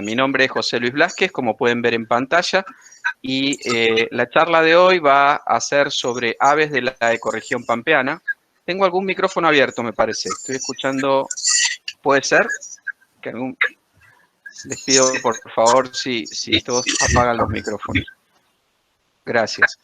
Mi nombre es José Luis Blázquez, como pueden ver en pantalla, y la charla de hoy va a ser sobre aves de la ecorregión pampeana. Tengo algún micrófono abierto, me parece. Estoy escuchando. ¿Puede ser? Les pido, por favor, si todos apagan los micrófonos. Gracias.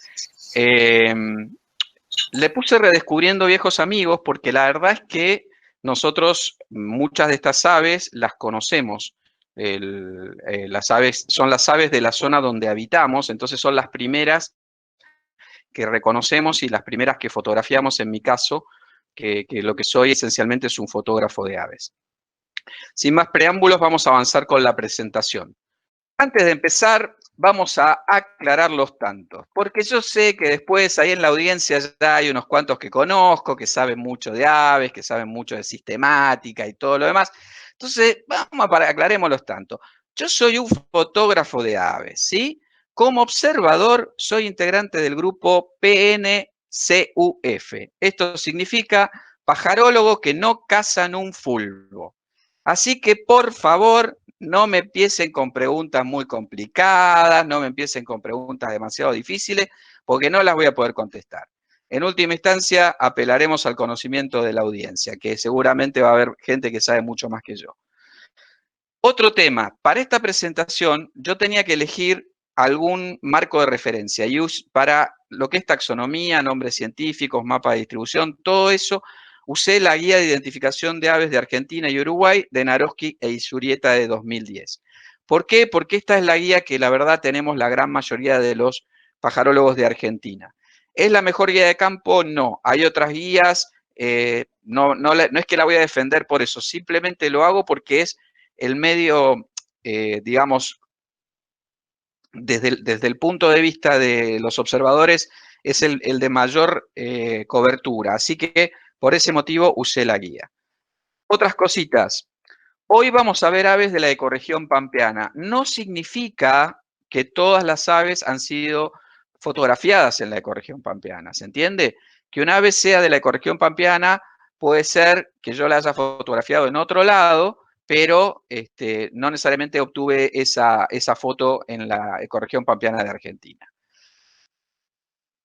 Le puse Redescubriendo Viejos Amigos porque la verdad es que nosotros muchas de estas aves las conocemos. Las aves son las aves de la zona donde habitamos, entonces son las primeras que reconocemos y las primeras que fotografiamos, en mi caso, que lo que soy esencialmente es un fotógrafo de aves. Sin más preámbulos, vamos a avanzar con la presentación. Antes de empezar, vamos a aclarar los tantos, porque yo sé que después ahí en la audiencia ya hay unos cuantos que conozco, que saben mucho de aves, que saben mucho de sistemática y todo lo demás. Entonces, aclaremos los tantos. Yo soy un fotógrafo de aves, ¿sí? Como observador, soy integrante del grupo PNCUF. Esto significa pajarólogo que no cazan un fulbo. Así que, por favor, no me empiecen con preguntas muy complicadas, no me empiecen con preguntas demasiado difíciles, porque no las voy a poder contestar. En última instancia, apelaremos al conocimiento de la audiencia, que seguramente va a haber gente que sabe mucho más que yo. Otro tema, para esta presentación yo tenía que elegir algún marco de referencia y para lo que es taxonomía, nombres científicos, mapa de distribución, todo eso, usé la guía de identificación de aves de Argentina y Uruguay de Naroski e Isurieta de 2010. ¿Por qué? Porque esta es la guía que la verdad tenemos la gran mayoría de los pajarólogos de Argentina. ¿Es la mejor guía de campo? No. Hay otras guías, no es que la voy a defender por eso, simplemente lo hago porque es el medio, digamos, desde el punto de vista de los observadores, es el de mayor cobertura. Así que por ese motivo usé la guía. Otras cositas. Hoy vamos a ver aves de la ecorregión pampeana. No significa que todas las aves han sido fotografiadas en la ecorregión pampeana. ¿Se entiende? Que un ave sea de la ecorregión pampeana puede ser que yo la haya fotografiado en otro lado, pero no necesariamente obtuve esa foto en la ecorregión pampeana de Argentina.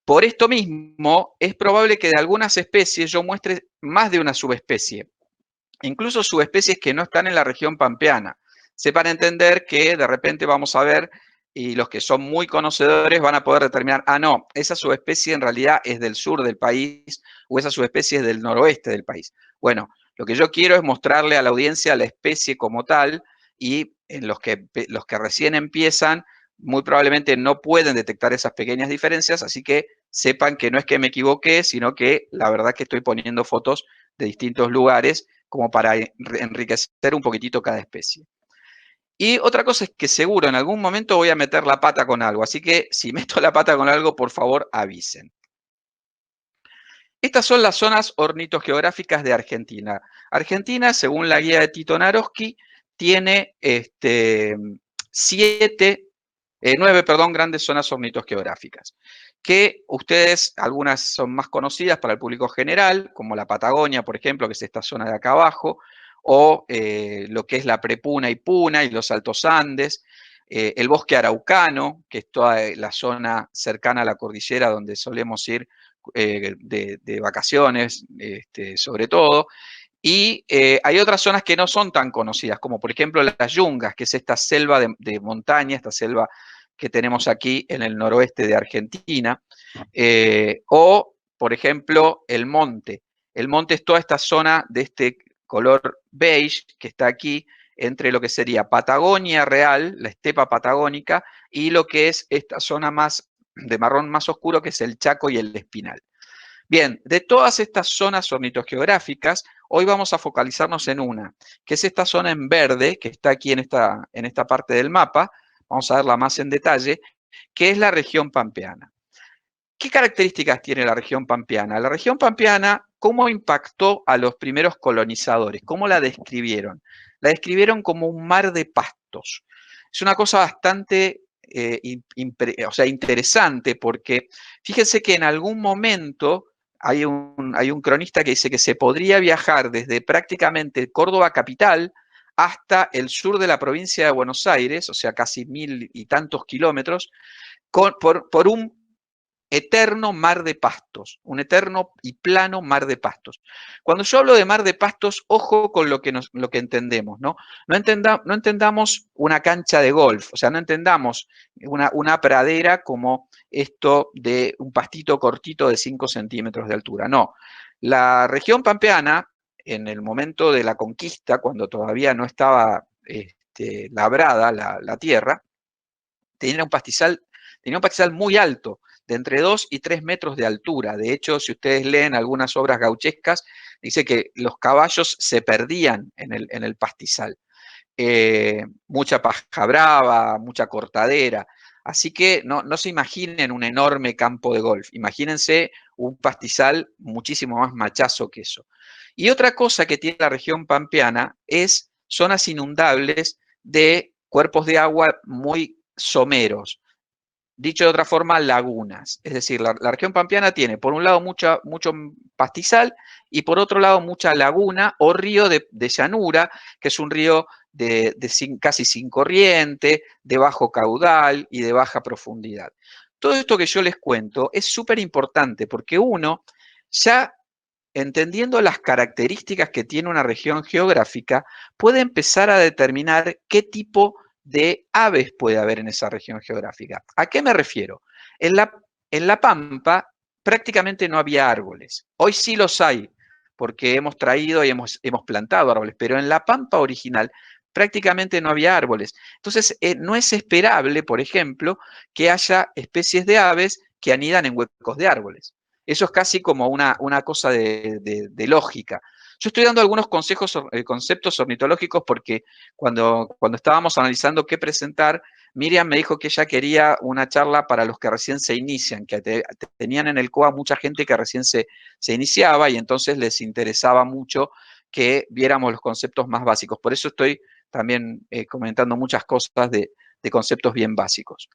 Por esto mismo, es probable que de algunas especies yo muestre más de una subespecie, incluso subespecies que no están en la región pampeana. Sepan entender que de repente vamos a ver, y los que son muy conocedores van a poder determinar, no, esa subespecie en realidad es del sur del país o esa subespecie es del noroeste del país. Bueno, lo que yo quiero es mostrarle a la audiencia la especie como tal y en los que recién empiezan, muy probablemente no pueden detectar esas pequeñas diferencias, así que sepan que no es que me equivoqué, sino que la verdad que estoy poniendo fotos de distintos lugares como para enriquecer un poquitito cada especie. Y otra cosa es que seguro en algún momento voy a meter la pata con algo, así que si meto la pata con algo, por favor avisen. Estas son las zonas ornitogeográficas de Argentina. Argentina, según la guía de Tito Naroski, tiene 9 grandes zonas ornitogeográficas, que ustedes, algunas son más conocidas para el público general, como la Patagonia, por ejemplo, que es esta zona de acá abajo, o lo que es la Prepuna y Puna y los Altos Andes, el bosque araucano, que es toda la zona cercana a la cordillera donde solemos ir de vacaciones, sobre todo, y hay otras zonas que no son tan conocidas, como por ejemplo las yungas, que es esta selva de montaña, esta selva que tenemos aquí en el noroeste de Argentina, o por ejemplo el monte. El monte es toda esta zona de este color beige que está aquí entre lo que sería Patagonia real, la estepa patagónica, y lo que es esta zona más de marrón más oscuro, que es el Chaco y el Espinal. Bien, de todas estas zonas ornitogeográficas, hoy vamos a focalizarnos en una, que es esta zona en verde, que está aquí en esta parte del mapa, vamos a verla más en detalle, que es la región pampeana. ¿Qué características tiene la región pampeana? La región pampeana, ¿cómo impactó a los primeros colonizadores? ¿Cómo la describieron? La describieron como un mar de pastos. Es una cosa bastante interesante porque fíjense que en algún momento hay un cronista que dice que se podría viajar desde prácticamente Córdoba capital hasta el sur de la provincia de Buenos Aires, o sea, casi 1000 y tantos kilómetros, por un eterno mar de pastos, un eterno y plano mar de pastos. Cuando yo hablo de mar de pastos, ojo con lo que entendemos, ¿no? No entendamos una cancha de golf, o sea, no entendamos una pradera como esto de un pastito cortito de 5 centímetros de altura, no. La región pampeana, en el momento de la conquista, cuando todavía no estaba labrada la tierra, tenía un pastizal muy alto, de entre 2 y 3 metros de altura. De hecho, si ustedes leen algunas obras gauchescas, dice que los caballos se perdían en el pastizal. Mucha paja brava, mucha cortadera. Así que no se imaginen un enorme campo de golf, imagínense un pastizal muchísimo más machazo que eso. Y otra cosa que tiene la región pampeana es zonas inundables de cuerpos de agua muy someros. Dicho de otra forma, lagunas. Es decir, la región pampeana tiene, por un lado, mucho pastizal y por otro lado, mucha laguna o río de llanura, que es un río casi sin corriente, de bajo caudal y de baja profundidad. Todo esto que yo les cuento es súper importante porque uno, ya entendiendo las características que tiene una región geográfica, puede empezar a determinar qué tipo de aves puede haber en esa región geográfica. ¿A qué me refiero? En la Pampa prácticamente no había árboles. Hoy sí los hay, porque hemos traído y hemos plantado árboles, pero en la Pampa original prácticamente no había árboles. Entonces, no es esperable, por ejemplo, que haya especies de aves que anidan en huecos de árboles. Eso es casi como una cosa de lógica. Yo estoy dando algunos conceptos ornitológicos porque cuando estábamos analizando qué presentar, Miriam me dijo que ella quería una charla para los que recién se inician, que tenían en el COA mucha gente que recién se iniciaba y entonces les interesaba mucho que viéramos los conceptos más básicos. Por eso estoy también comentando muchas cosas de conceptos bien básicos.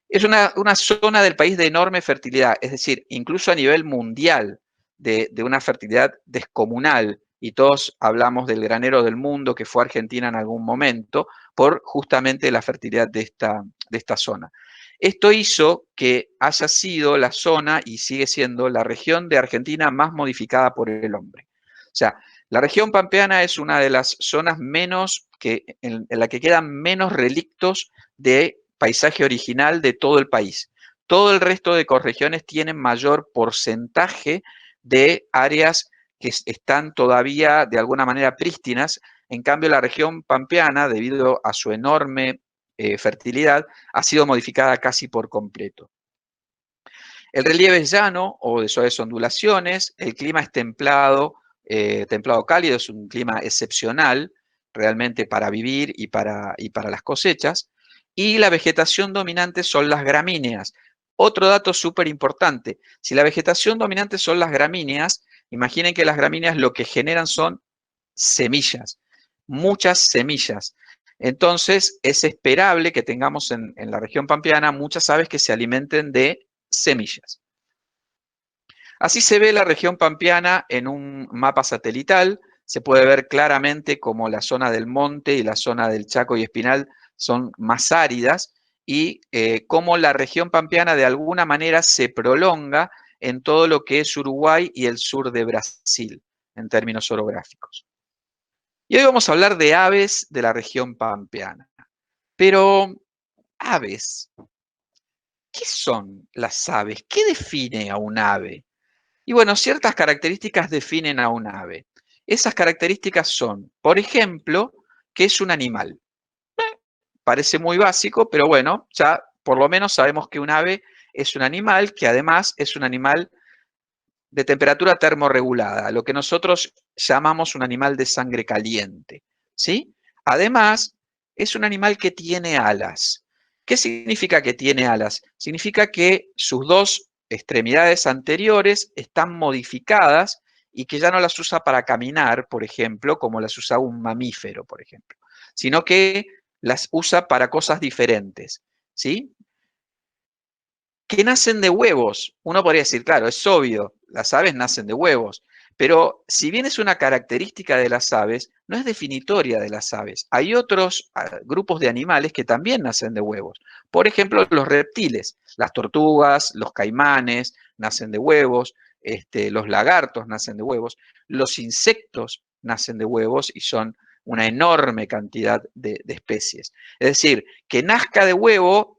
Es una zona del país de enorme fertilidad, es decir, incluso a nivel mundial, de una fertilidad descomunal, y todos hablamos del granero del mundo que fue Argentina en algún momento, por justamente la fertilidad de esta zona. Esto hizo que haya sido la zona, y sigue siendo, la región de Argentina más modificada por el hombre. O sea, la región pampeana es una de las zonas en la que quedan menos relictos de paisaje original de todo el país. Todo el resto de ecorregiones tienen mayor porcentaje de áreas que están todavía de alguna manera prístinas. En cambio, la región pampeana, debido a su enorme fertilidad, ha sido modificada casi por completo. El relieve es llano o de suaves ondulaciones, el clima es templado cálido, es un clima excepcional realmente para vivir y para las cosechas, y la vegetación dominante son las gramíneas. Otro dato súper importante, si la vegetación dominante son las gramíneas, imaginen que las gramíneas lo que generan son semillas, muchas semillas. Entonces es esperable que tengamos en la región pampeana muchas aves que se alimenten de semillas. Así se ve la región pampeana en un mapa satelital. Se puede ver claramente como la zona del monte y la zona del Chaco y Espinal son más áridas y cómo la región pampeana de alguna manera se prolonga en todo lo que es Uruguay y el sur de Brasil, en términos orográficos. Y hoy vamos a hablar de aves de la región pampeana. Pero, aves, ¿qué son las aves? ¿Qué define a un ave? Y bueno, ciertas características definen a un ave. Esas características son, por ejemplo, que es un animal. Parece muy básico, pero bueno, ya por lo menos sabemos que un ave es un animal que además es un animal de temperatura termorregulada, lo que nosotros llamamos un animal de sangre caliente, ¿sí? Además, es un animal que tiene alas. ¿Qué significa que tiene alas? Significa que sus dos extremidades anteriores están modificadas y que ya no las usa para caminar, por ejemplo, como las usaba un mamífero, por ejemplo, sino que las usa para cosas diferentes, ¿sí? Que nacen de huevos. Uno podría decir, claro, es obvio, las aves nacen de huevos, Pero si bien es una característica de las aves, no es definitoria de las aves. Hay otros grupos de animales que también nacen de huevos. Por ejemplo, los reptiles, las tortugas, los caimanes nacen de huevos, los lagartos nacen de huevos, los insectos nacen de huevos y son una enorme cantidad de especies. Es decir, que nazca de huevo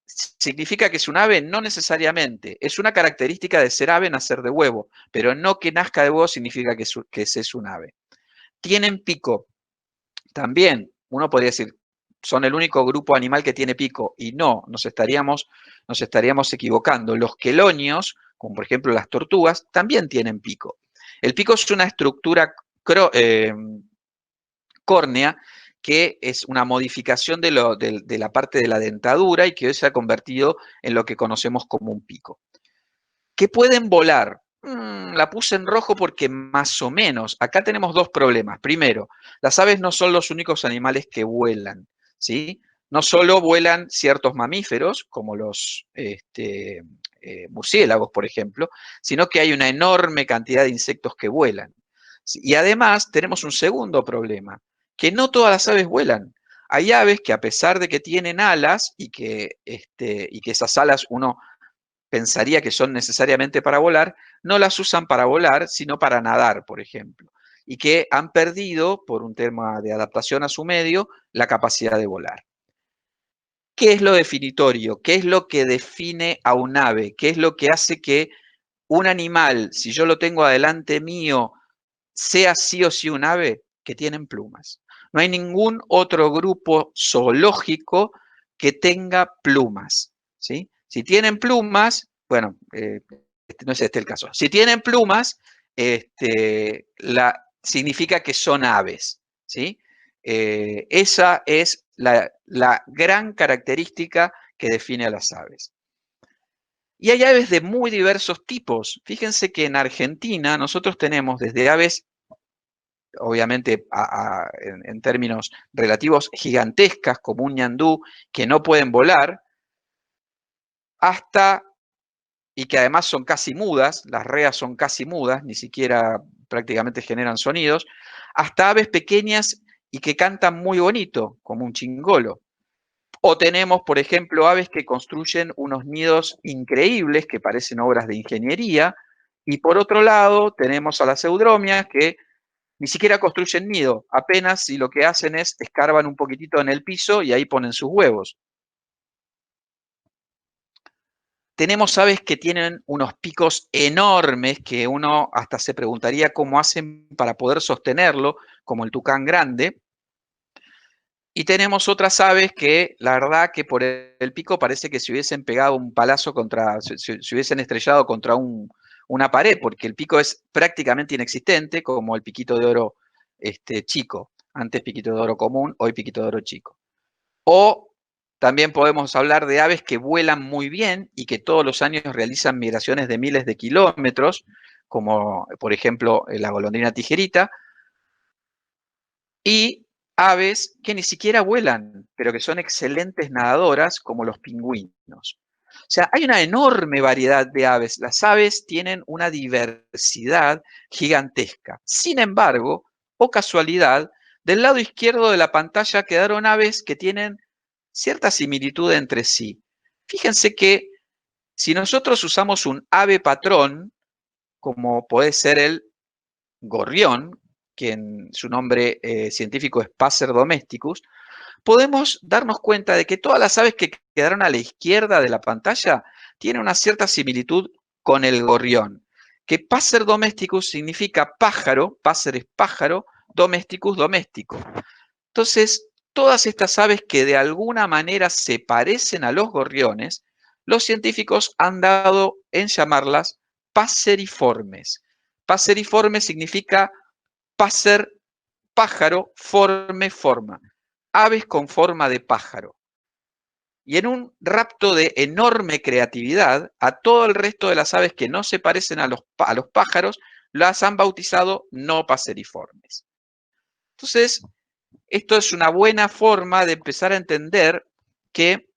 significa que es un ave, no necesariamente. Es una característica de ser ave nacer de huevo, pero no que nazca de huevo significa que ese es un ave. Tienen pico. También uno podría decir, son el único grupo animal que tiene pico. Y no, nos estaríamos equivocando. Los quelonios, como por ejemplo las tortugas, también tienen pico. El pico es una estructura córnea que es una modificación de la parte de la dentadura y que hoy se ha convertido en lo que conocemos como un pico. ¿Que pueden volar? La puse en rojo porque más o menos. Acá tenemos dos problemas. Primero, las aves no son los únicos animales que vuelan, ¿sí? No solo vuelan ciertos mamíferos, como los murciélagos, por ejemplo, sino que hay una enorme cantidad de insectos que vuelan. Y además tenemos un segundo problema, que no todas las aves vuelan. Hay aves que a pesar de que tienen alas y que esas alas uno pensaría que son necesariamente para volar, no las usan para volar, sino para nadar, por ejemplo, y que han perdido, por un tema de adaptación a su medio, la capacidad de volar. ¿Qué es lo definitorio? ¿Qué es lo que define a un ave? ¿Qué es lo que hace que un animal, si yo lo tengo adelante mío, sea sí o sí un ave? Que tienen plumas. No hay ningún otro grupo zoológico que tenga plumas, ¿sí? Si tienen plumas, bueno, no es este el caso. Si tienen plumas, significa que son aves, ¿sí? Esa es la gran característica que define a las aves. Y hay aves de muy diversos tipos. Fíjense que en Argentina nosotros tenemos desde aves, obviamente en términos relativos, gigantescas, como un ñandú, que no pueden volar, hasta, y que además son casi mudas, las reas son casi mudas, ni siquiera prácticamente generan sonidos, hasta aves pequeñas y que cantan muy bonito, como un chingolo. O tenemos, por ejemplo, aves que construyen unos nidos increíbles que parecen obras de ingeniería. Y por otro lado, tenemos a las eudromias que ni siquiera construyen nido, apenas si lo que hacen es escarban un poquitito en el piso y ahí ponen sus huevos. Tenemos aves que tienen unos picos enormes que uno hasta se preguntaría cómo hacen para poder sostenerlo, como el tucán grande. Y tenemos otras aves que, la verdad, que por el pico parece que se hubiesen pegado un palazo contra, se hubiesen estrellado contra una pared, porque el pico es prácticamente inexistente, como el piquito de oro chico. Antes piquito de oro común, hoy piquito de oro chico. O también podemos hablar de aves que vuelan muy bien y que todos los años realizan migraciones de miles de kilómetros, como por ejemplo la golondrina tijerita, y aves que ni siquiera vuelan, pero que son excelentes nadadoras, como los pingüinos. O sea, hay una enorme variedad de aves. Las aves tienen una diversidad gigantesca. Sin embargo, o casualidad, del lado izquierdo de la pantalla quedaron aves que tienen cierta similitud entre sí. Fíjense que si nosotros usamos un ave patrón, como puede ser el gorrión, que en su nombre científico es Passer domesticus, podemos darnos cuenta de que todas las aves que quedaron a la izquierda de la pantalla tienen una cierta similitud con el gorrión, que Passer domesticus significa pájaro, Passer es pájaro, domesticus doméstico. Entonces, todas estas aves que de alguna manera se parecen a los gorriones, los científicos han dado en llamarlas passeriformes. Passeriforme significa passer, pájaro, forme, forma. Aves con forma de pájaro. Y en un rapto de enorme creatividad, a todo el resto de las aves que no se parecen a los pájaros, las han bautizado no passeriformes. Entonces, esto es una buena forma de empezar a entender que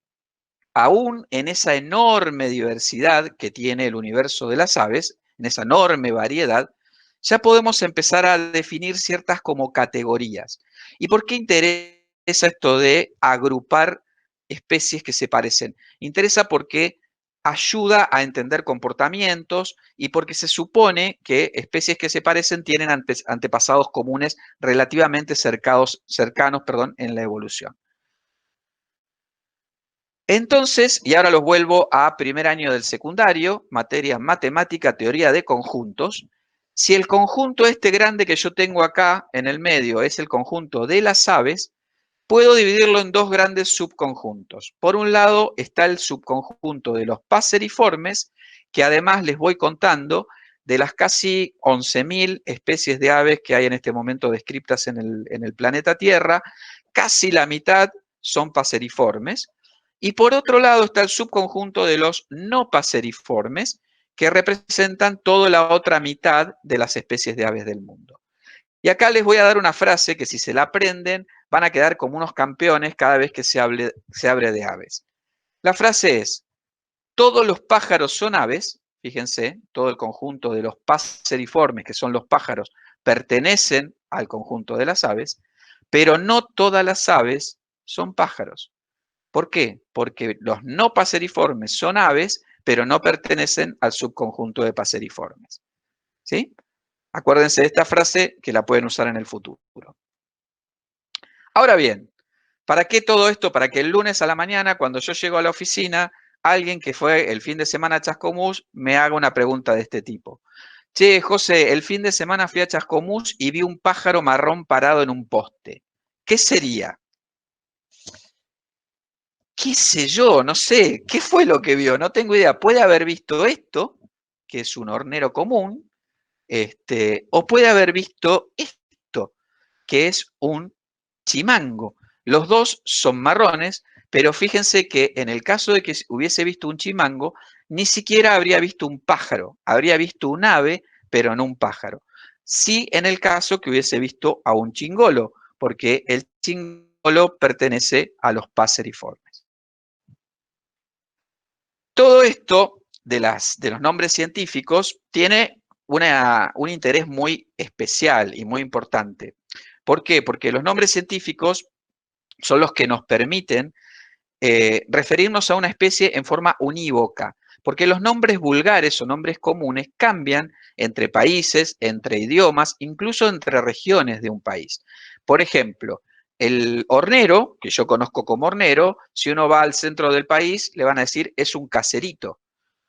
aún en esa enorme diversidad que tiene el universo de las aves, en esa enorme variedad, ya podemos empezar a definir ciertas como categorías. ¿Y por qué interesa esto de agrupar especies que se parecen? Interesa porque ayuda a entender comportamientos y porque se supone que especies que se parecen tienen antepasados comunes relativamente cercanos, en la evolución. Entonces, y ahora los vuelvo a primer año del secundario, materia matemática, teoría de conjuntos. Si el conjunto este grande que yo tengo acá en el medio es el conjunto de las aves, puedo dividirlo en dos grandes subconjuntos. Por un lado está el subconjunto de los paseriformes, que además les voy contando de las casi 11.000 especies de aves que hay en este momento descritas en el planeta Tierra, casi la mitad son paseriformes. Y por otro lado está el subconjunto de los no paseriformes, que representan toda la otra mitad de las especies de aves del mundo. Y acá les voy a dar una frase que si se la aprenden van a quedar como unos campeones cada vez que se hable de aves. La frase es, todos los pájaros son aves, fíjense, todo el conjunto de los paseriformes, que son los pájaros, pertenecen al conjunto de las aves, pero no todas las aves son pájaros. ¿Por qué? Porque los no paseriformes son aves, pero no pertenecen al subconjunto de paseriformes. ¿Sí? Acuérdense de esta frase que la pueden usar en el futuro. Ahora bien, ¿para qué todo esto? Para que el lunes a la mañana, cuando yo llego a la oficina, alguien que fue el fin de semana a Chascomús me haga una pregunta de este tipo. Che, José, el fin de semana fui a Chascomús y vi un pájaro marrón parado en un poste. ¿Qué sería? ¿Qué sé yo? No sé. ¿Qué fue lo que vio? No tengo idea. Puede haber visto esto, que es un hornero común, o puede haber visto esto, que es un chimango. Los dos son marrones, pero fíjense que en el caso de que hubiese visto un chimango, ni siquiera habría visto un pájaro, habría visto un ave, pero no un pájaro. Sí en el caso que hubiese visto a un chingolo, porque el chingolo pertenece a los paseriformes. Todo esto de los nombres científicos tiene un interés muy especial y muy importante. ¿Por qué? Porque los nombres científicos son los que nos permiten referirnos a una especie en forma unívoca, porque los nombres vulgares o nombres comunes cambian entre países, entre idiomas, incluso entre regiones de un país. Por ejemplo, el hornero, que yo conozco como hornero, si uno va al centro del país, le van a decir es un caserito.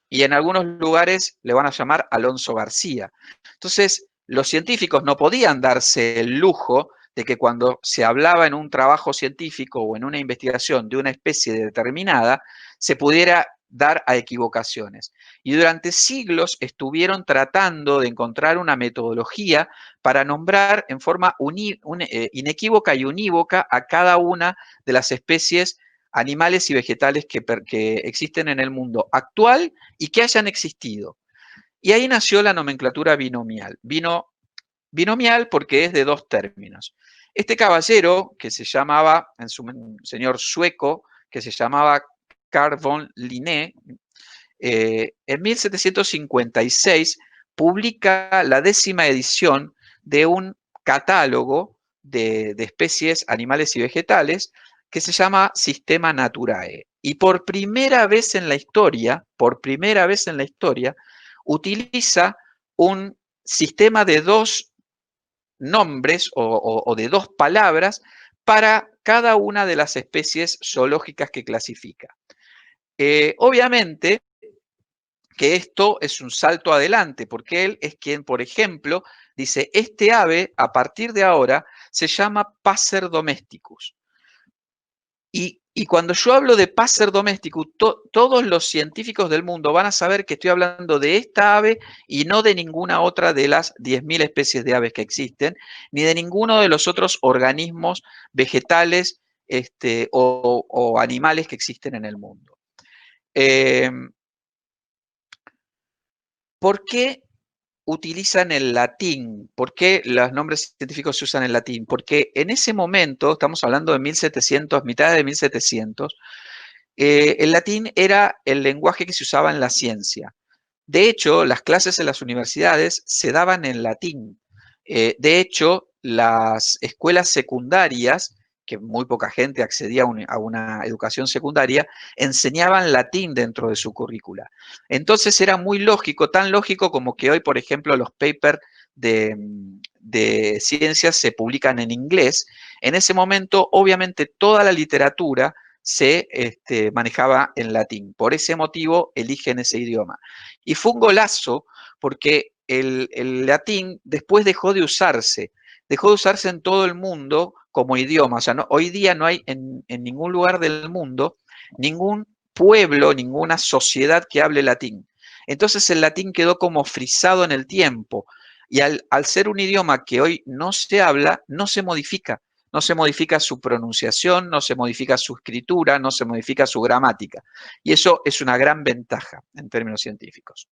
Y en algunos lugares le van a llamar Alonso García. Entonces, los científicos no podían darse el lujo de que cuando se hablaba en un trabajo científico o en una investigación de una especie determinada, se pudiera dar a equivocaciones. Y durante siglos estuvieron tratando de encontrar una metodología para nombrar en forma inequívoca y unívoca a cada una de las especies animales y vegetales que existen en el mundo actual y que hayan existido. Y ahí nació la nomenclatura binomial. Binomial porque es de dos términos. Este caballero, que se llamaba, un señor sueco, que se llamaba Carl von Linné, en 1756 publica la 10ª edición de un catálogo de especies animales y vegetales que se llama Systema Naturae. Y por primera vez en la historia, utiliza un sistema de dos nombres o de dos palabras para cada una de las especies zoológicas que clasifica. Obviamente que esto es un salto adelante, porque él es quien, por ejemplo, dice, este ave a partir de ahora se llama Passer domesticus. Y cuando yo hablo de Passer domesticus, todos los científicos del mundo van a saber que estoy hablando de esta ave y no de ninguna otra de las 10.000 especies de aves que existen, ni de ninguno de los otros organismos vegetales o animales que existen en el mundo. ¿Por qué utilizan el latín? ¿Por qué los nombres científicos se usan en latín? Porque en ese momento, estamos hablando de 1700, mitad de 1700, el latín era el lenguaje que se usaba en la ciencia. De hecho, las clases en las universidades se daban en latín. De hecho, las escuelas secundarias, que muy poca gente accedía a una educación secundaria, enseñaban latín dentro de su currícula. Entonces era muy lógico, tan lógico como que hoy, por ejemplo, los papers de ciencias se publican en inglés. En ese momento, obviamente, toda la literatura se manejaba en latín. Por ese motivo, eligen ese idioma. Y fue un golazo porque el latín después dejó de usarse en todo el mundo como idioma. O sea, hoy día no hay en ningún lugar del mundo ningún pueblo, ninguna sociedad que hable latín. Entonces el latín quedó como frisado en el tiempo y al ser un idioma que hoy no se habla, no se modifica. No se modifica su pronunciación, no se modifica su escritura, no se modifica su gramática. Y eso es una gran ventaja en términos científicos.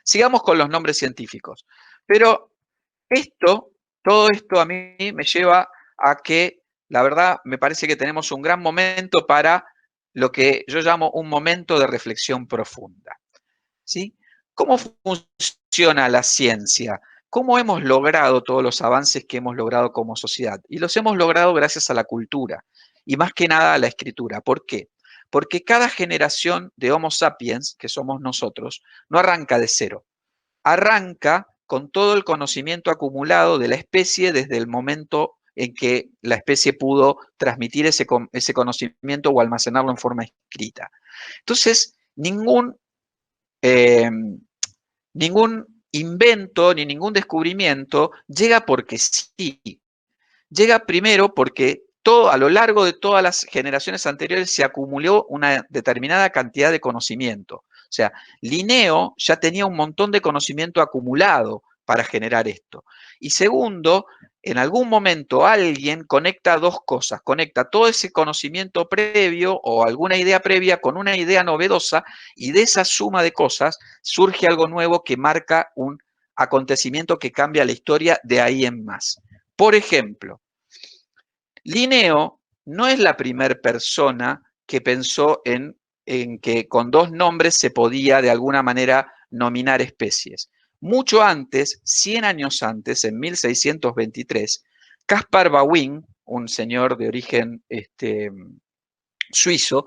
Sigamos con los nombres científicos. Pero todo esto a mí me lleva a que, la verdad, me parece que tenemos un gran momento para lo que yo llamo un momento de reflexión profunda. ¿Sí? ¿Cómo funciona la ciencia? ¿Cómo hemos logrado todos los avances que hemos logrado como sociedad? Y los hemos logrado gracias a la cultura y más que nada a la escritura. ¿Por qué? Porque cada generación de Homo sapiens, que somos nosotros, no arranca de cero. Arranca con todo el conocimiento acumulado de la especie desde el momento en que la especie pudo transmitir ese conocimiento o almacenarlo en forma escrita. Entonces, eh, ningún invento ni ningún descubrimiento llega porque sí. Llega primero porque a lo largo de todas las generaciones anteriores se acumuló una determinada cantidad de conocimiento. O sea, Linneo ya tenía un montón de conocimiento acumulado para generar esto. Y segundo, en algún momento alguien conecta dos cosas, conecta todo ese conocimiento previo o alguna idea previa con una idea novedosa y de esa suma de cosas surge algo nuevo que marca un acontecimiento que cambia la historia de ahí en más. Por ejemplo, Linneo no es la primera persona que pensó en que con dos nombres se podía de alguna manera nominar especies. Mucho antes, 100 años antes, en 1623, Caspar Bauwin, un señor de origen suizo,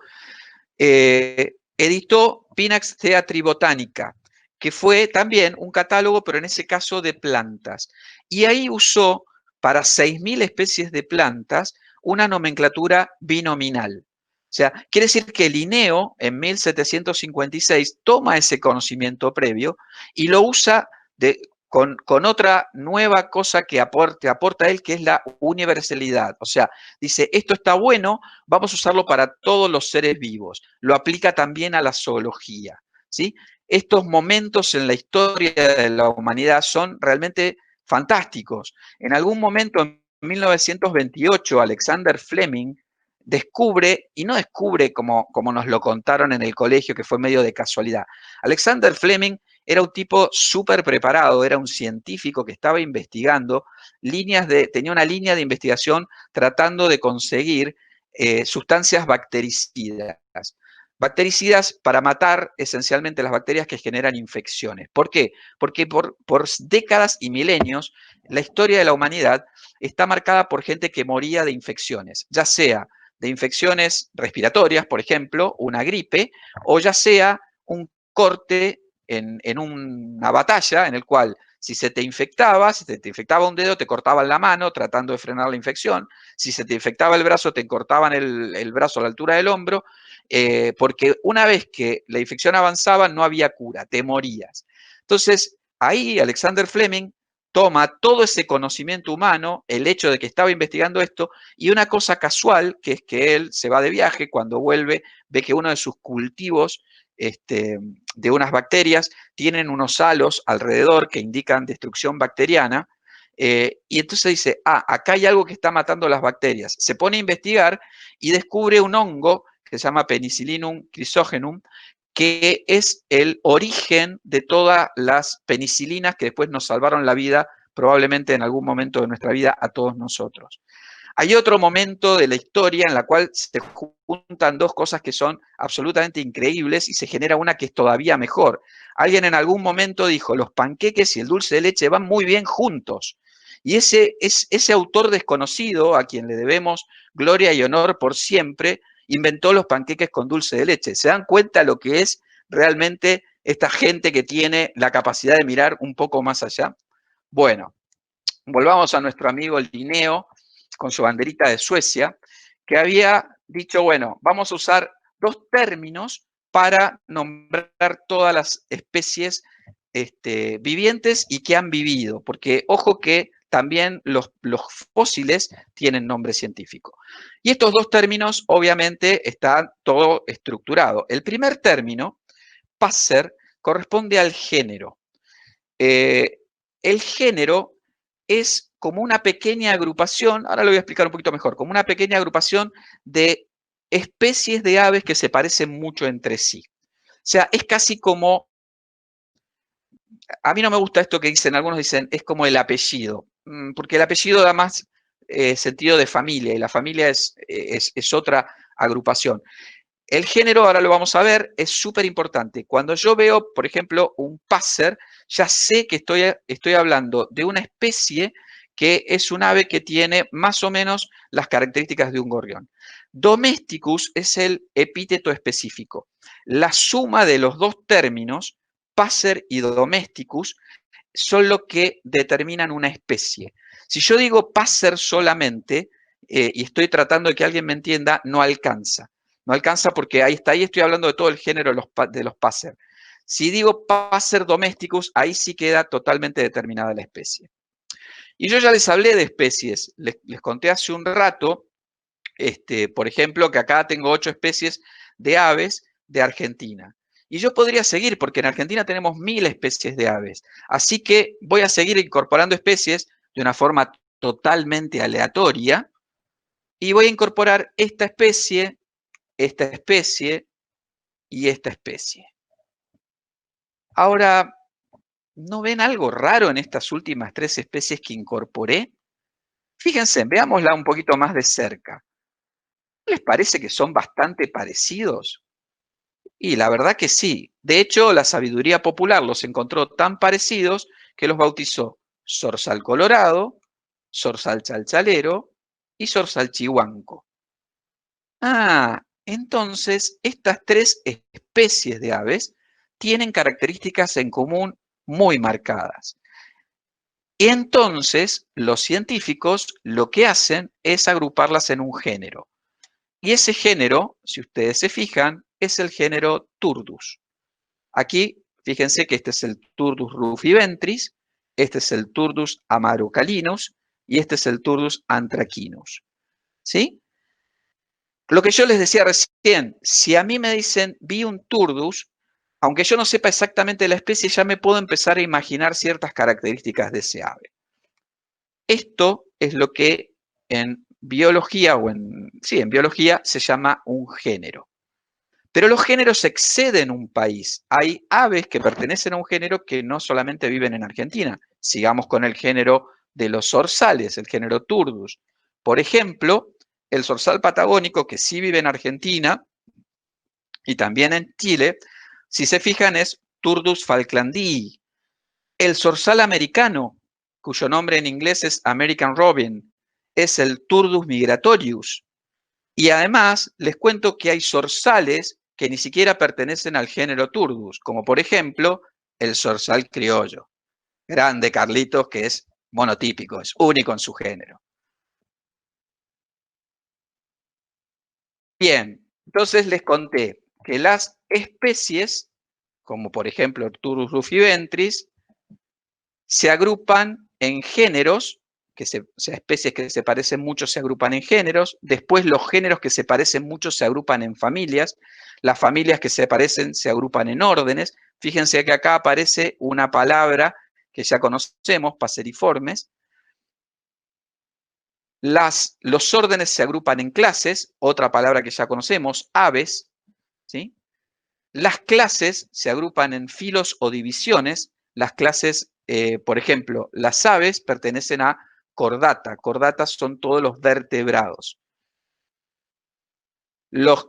editó Pinax Theatri Botanica, que fue también un catálogo, pero en ese caso de plantas. Y ahí usó para 6.000 especies de plantas una nomenclatura binominal. O sea, quiere decir que Linneo en 1756 toma ese conocimiento previo y lo usa con otra nueva cosa que aporta él, que es la universalidad. O sea, dice, esto está bueno, vamos a usarlo para todos los seres vivos. Lo aplica también a la zoología. ¿Sí? Estos momentos en la historia de la humanidad son realmente fantásticos. En algún momento, en 1928, Alexander Fleming descubre, y no descubre como nos lo contaron en el colegio, que fue medio de casualidad. Alexander Fleming era un tipo súper preparado, era un científico que estaba investigando tenía una línea de investigación tratando de conseguir sustancias bactericidas. Bactericidas para matar esencialmente las bacterias que generan infecciones. ¿Por qué? Porque por décadas y milenios la historia de la humanidad está marcada por gente que moría de infecciones, ya sea de infecciones respiratorias, por ejemplo, una gripe, o ya sea un corte en una batalla en el cual si se te infectaba un dedo, te cortaban la mano tratando de frenar la infección. Si se te infectaba el brazo, te cortaban el brazo a la altura del hombro, porque una vez que la infección avanzaba, no había cura, te morías. Entonces, ahí Alexander Fleming toma todo ese conocimiento humano, el hecho de que estaba investigando esto, y una cosa casual, que es que él se va de viaje, cuando vuelve, ve que uno de sus cultivos de unas bacterias tienen unos halos alrededor que indican destrucción bacteriana, y entonces dice, acá hay algo que está matando las bacterias. Se pone a investigar y descubre un hongo que se llama Penicillinum chrysogenum, que es el origen de todas las penicilinas que después nos salvaron la vida, probablemente en algún momento de nuestra vida, a todos nosotros. Hay otro momento de la historia en la cual se juntan dos cosas que son absolutamente increíbles y se genera una que es todavía mejor. Alguien en algún momento dijo, los panqueques y el dulce de leche van muy bien juntos. Y ese autor desconocido, a quien le debemos gloria y honor por siempre, inventó los panqueques con dulce de leche. ¿Se dan cuenta lo que es realmente esta gente que tiene la capacidad de mirar un poco más allá? Bueno, volvamos a nuestro amigo Linneo con su banderita de Suecia, que había dicho, bueno, vamos a usar dos términos para nombrar todas las especies vivientes y que han vivido, porque ojo que también los fósiles tienen nombre científico. Y estos dos términos, obviamente, están todo estructurado. El primer término, Passer, corresponde al género. El género es como una pequeña agrupación, ahora lo voy a explicar un poquito mejor, como una pequeña agrupación de especies de aves que se parecen mucho entre sí. O sea, es casi como, a mí no me gusta esto que dicen, algunos dicen, es como el apellido, porque el apellido da más sentido de familia y la familia es otra agrupación. El género, ahora lo vamos a ver, es súper importante. Cuando yo veo, por ejemplo, un passer, ya sé que estoy hablando de una especie que es un ave que tiene más o menos las características de un gorrión. Domesticus es el epíteto específico. La suma de los dos términos, passer y domesticus, son lo que determinan una especie. Si yo digo passer solamente, y estoy tratando de que alguien me entienda, no alcanza. No alcanza porque ahí estoy hablando de todo el género de los passer. Si digo passer domesticus, ahí sí queda totalmente determinada la especie. Y yo ya les hablé de especies, les conté hace un rato, por ejemplo, que acá tengo 8 especies de aves de Argentina. Y yo podría seguir, porque en Argentina tenemos 1000 especies de aves. Así que voy a seguir incorporando especies de una forma totalmente aleatoria y voy a incorporar esta especie y esta especie. Ahora, ¿no ven algo raro en estas últimas 3 especies que incorporé? Fíjense, veámosla un poquito más de cerca. ¿No les parece que son bastante parecidos? Y la verdad que sí. De hecho, la sabiduría popular los encontró tan parecidos que los bautizó zorzal colorado, zorzal chalchalero y zorzal chihuanco. Ah, entonces estas 3 especies de aves tienen características en común muy marcadas. Y entonces los científicos lo que hacen es agruparlas en un género. Y ese género, si ustedes se fijan, es el género Turdus. Aquí, fíjense que este es el Turdus rufiventris, este es el Turdus amarocalinus y este es el Turdus antraquinus. ¿Sí? Lo que yo les decía recién, si a mí me dicen, vi un Turdus, aunque yo no sepa exactamente la especie, ya me puedo empezar a imaginar ciertas características de ese ave. Esto es lo que en biología, en biología se llama un género. Pero los géneros exceden un país. Hay aves que pertenecen a un género que no solamente viven en Argentina. Sigamos con el género de los zorzales, el género Turdus. Por ejemplo, el zorzal patagónico, que sí vive en Argentina y también en Chile, si se fijan es Turdus falklandii. El zorzal americano, cuyo nombre en inglés es American Robin, es el Turdus migratorius. Y además les cuento que hay zorzales que ni siquiera pertenecen al género Turdus, como por ejemplo el zorzal criollo. Grande Carlitos, que es monotípico, es único en su género. Bien, entonces les conté que las especies, como por ejemplo el Turdus rufiventris, se agrupan en géneros, o sea, especies que se parecen mucho se agrupan en géneros, después los géneros que se parecen mucho se agrupan en familias, las familias que se parecen se agrupan en órdenes. Fíjense que acá aparece una palabra que ya conocemos, passeriformes. Los órdenes se agrupan en clases, otra palabra que ya conocemos, aves, ¿sí? Las clases se agrupan en filos o divisiones. Las clases, por ejemplo, las aves pertenecen a Chordata. Chordata son todos los vertebrados. Los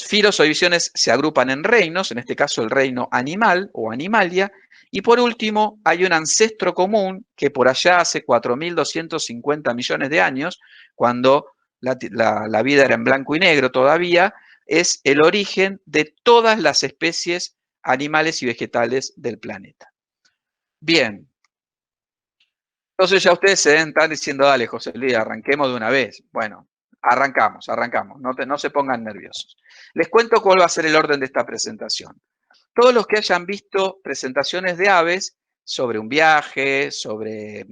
filos o divisiones se agrupan en reinos, en este caso el reino animal o animalia, y por último hay un ancestro común que por allá hace 4.250 millones de años, cuando la vida era en blanco y negro todavía, es el origen de todas las especies animales y vegetales del planeta. Bien, entonces ya ustedes se deben estar diciendo, dale José Luis, arranquemos de una vez. Bueno, arrancamos, no se pongan nerviosos. Les cuento cuál va a ser el orden de esta presentación. Todos los que hayan visto presentaciones de aves sobre un viaje, sobre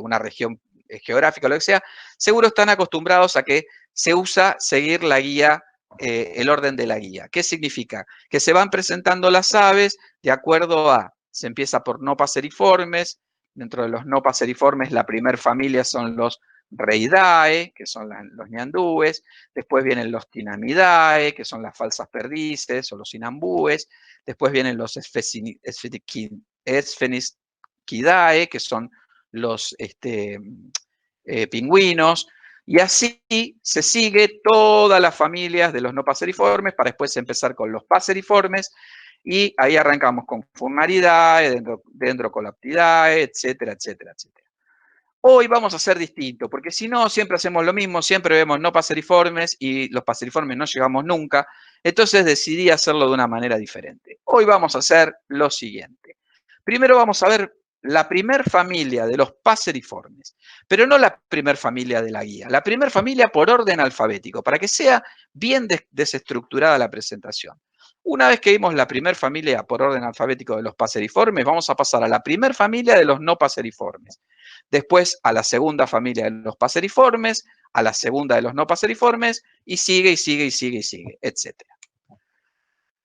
una región geográfica, lo que sea, seguro están acostumbrados a que se usa seguir la guía, el orden de la guía. ¿Qué significa? Que se van presentando las aves de acuerdo a, se empieza por no paseriformes, dentro de los no paseriformes la primer familia son los Reidae, que son los ñandúes, después vienen los Tinamidae, que son las falsas perdices o los inambúes, después vienen los Espheniskidae, que son los pingüinos, y así se sigue todas las familias de los no paseriformes para después empezar con los paseriformes, y ahí arrancamos con Furnaridae, Dendrocolaptidae, etcétera, etcétera, etcétera. Hoy vamos a hacer distinto, porque si no, siempre hacemos lo mismo, siempre vemos no paseriformes y los paseriformes no llegamos nunca, entonces decidí hacerlo de una manera diferente. Hoy vamos a hacer lo siguiente. Primero vamos a ver la primer familia de los paseriformes, pero no la primer familia de la guía, la primer familia por orden alfabético, para que sea bien desestructurada la presentación. Una vez que vimos la primer familia por orden alfabético de los paseriformes, vamos a pasar a la primer familia de los no paseriformes. Después a la segunda familia de los paseriformes, a la segunda de los no paseriformes, y sigue, y sigue, y sigue, y sigue, etc.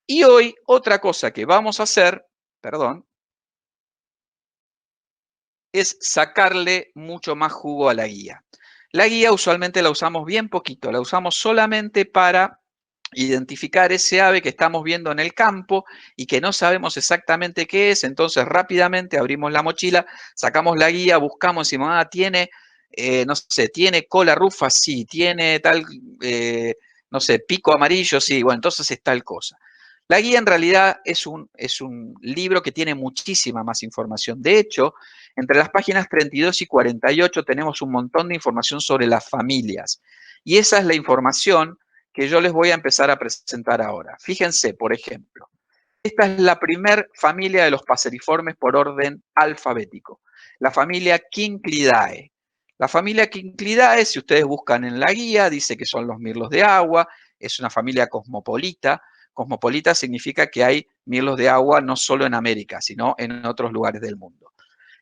Y hoy otra cosa que vamos a hacer, perdón, es sacarle mucho más jugo a la guía. La guía usualmente la usamos bien poquito, la usamos solamente para identificar ese ave que estamos viendo en el campo y que no sabemos exactamente qué es, entonces rápidamente abrimos la mochila, sacamos la guía, buscamos, decimos, tiene, no sé, tiene cola rufa, sí, tiene tal, no sé, pico amarillo, sí, bueno, entonces es tal cosa. La guía en realidad es un libro que tiene muchísima más información. De hecho, entre las páginas 32 y 48 tenemos un montón de información sobre las familias. Y esa es la información que yo les voy a empezar a presentar ahora. Fíjense, por ejemplo, esta es la primer familia de los paseriformes por orden alfabético, la familia Quinclidae. La familia Quinclidae, si ustedes buscan en la guía, dice que son los mirlos de agua, es una familia cosmopolita. Cosmopolita significa que hay mirlos de agua no solo en América, sino en otros lugares del mundo.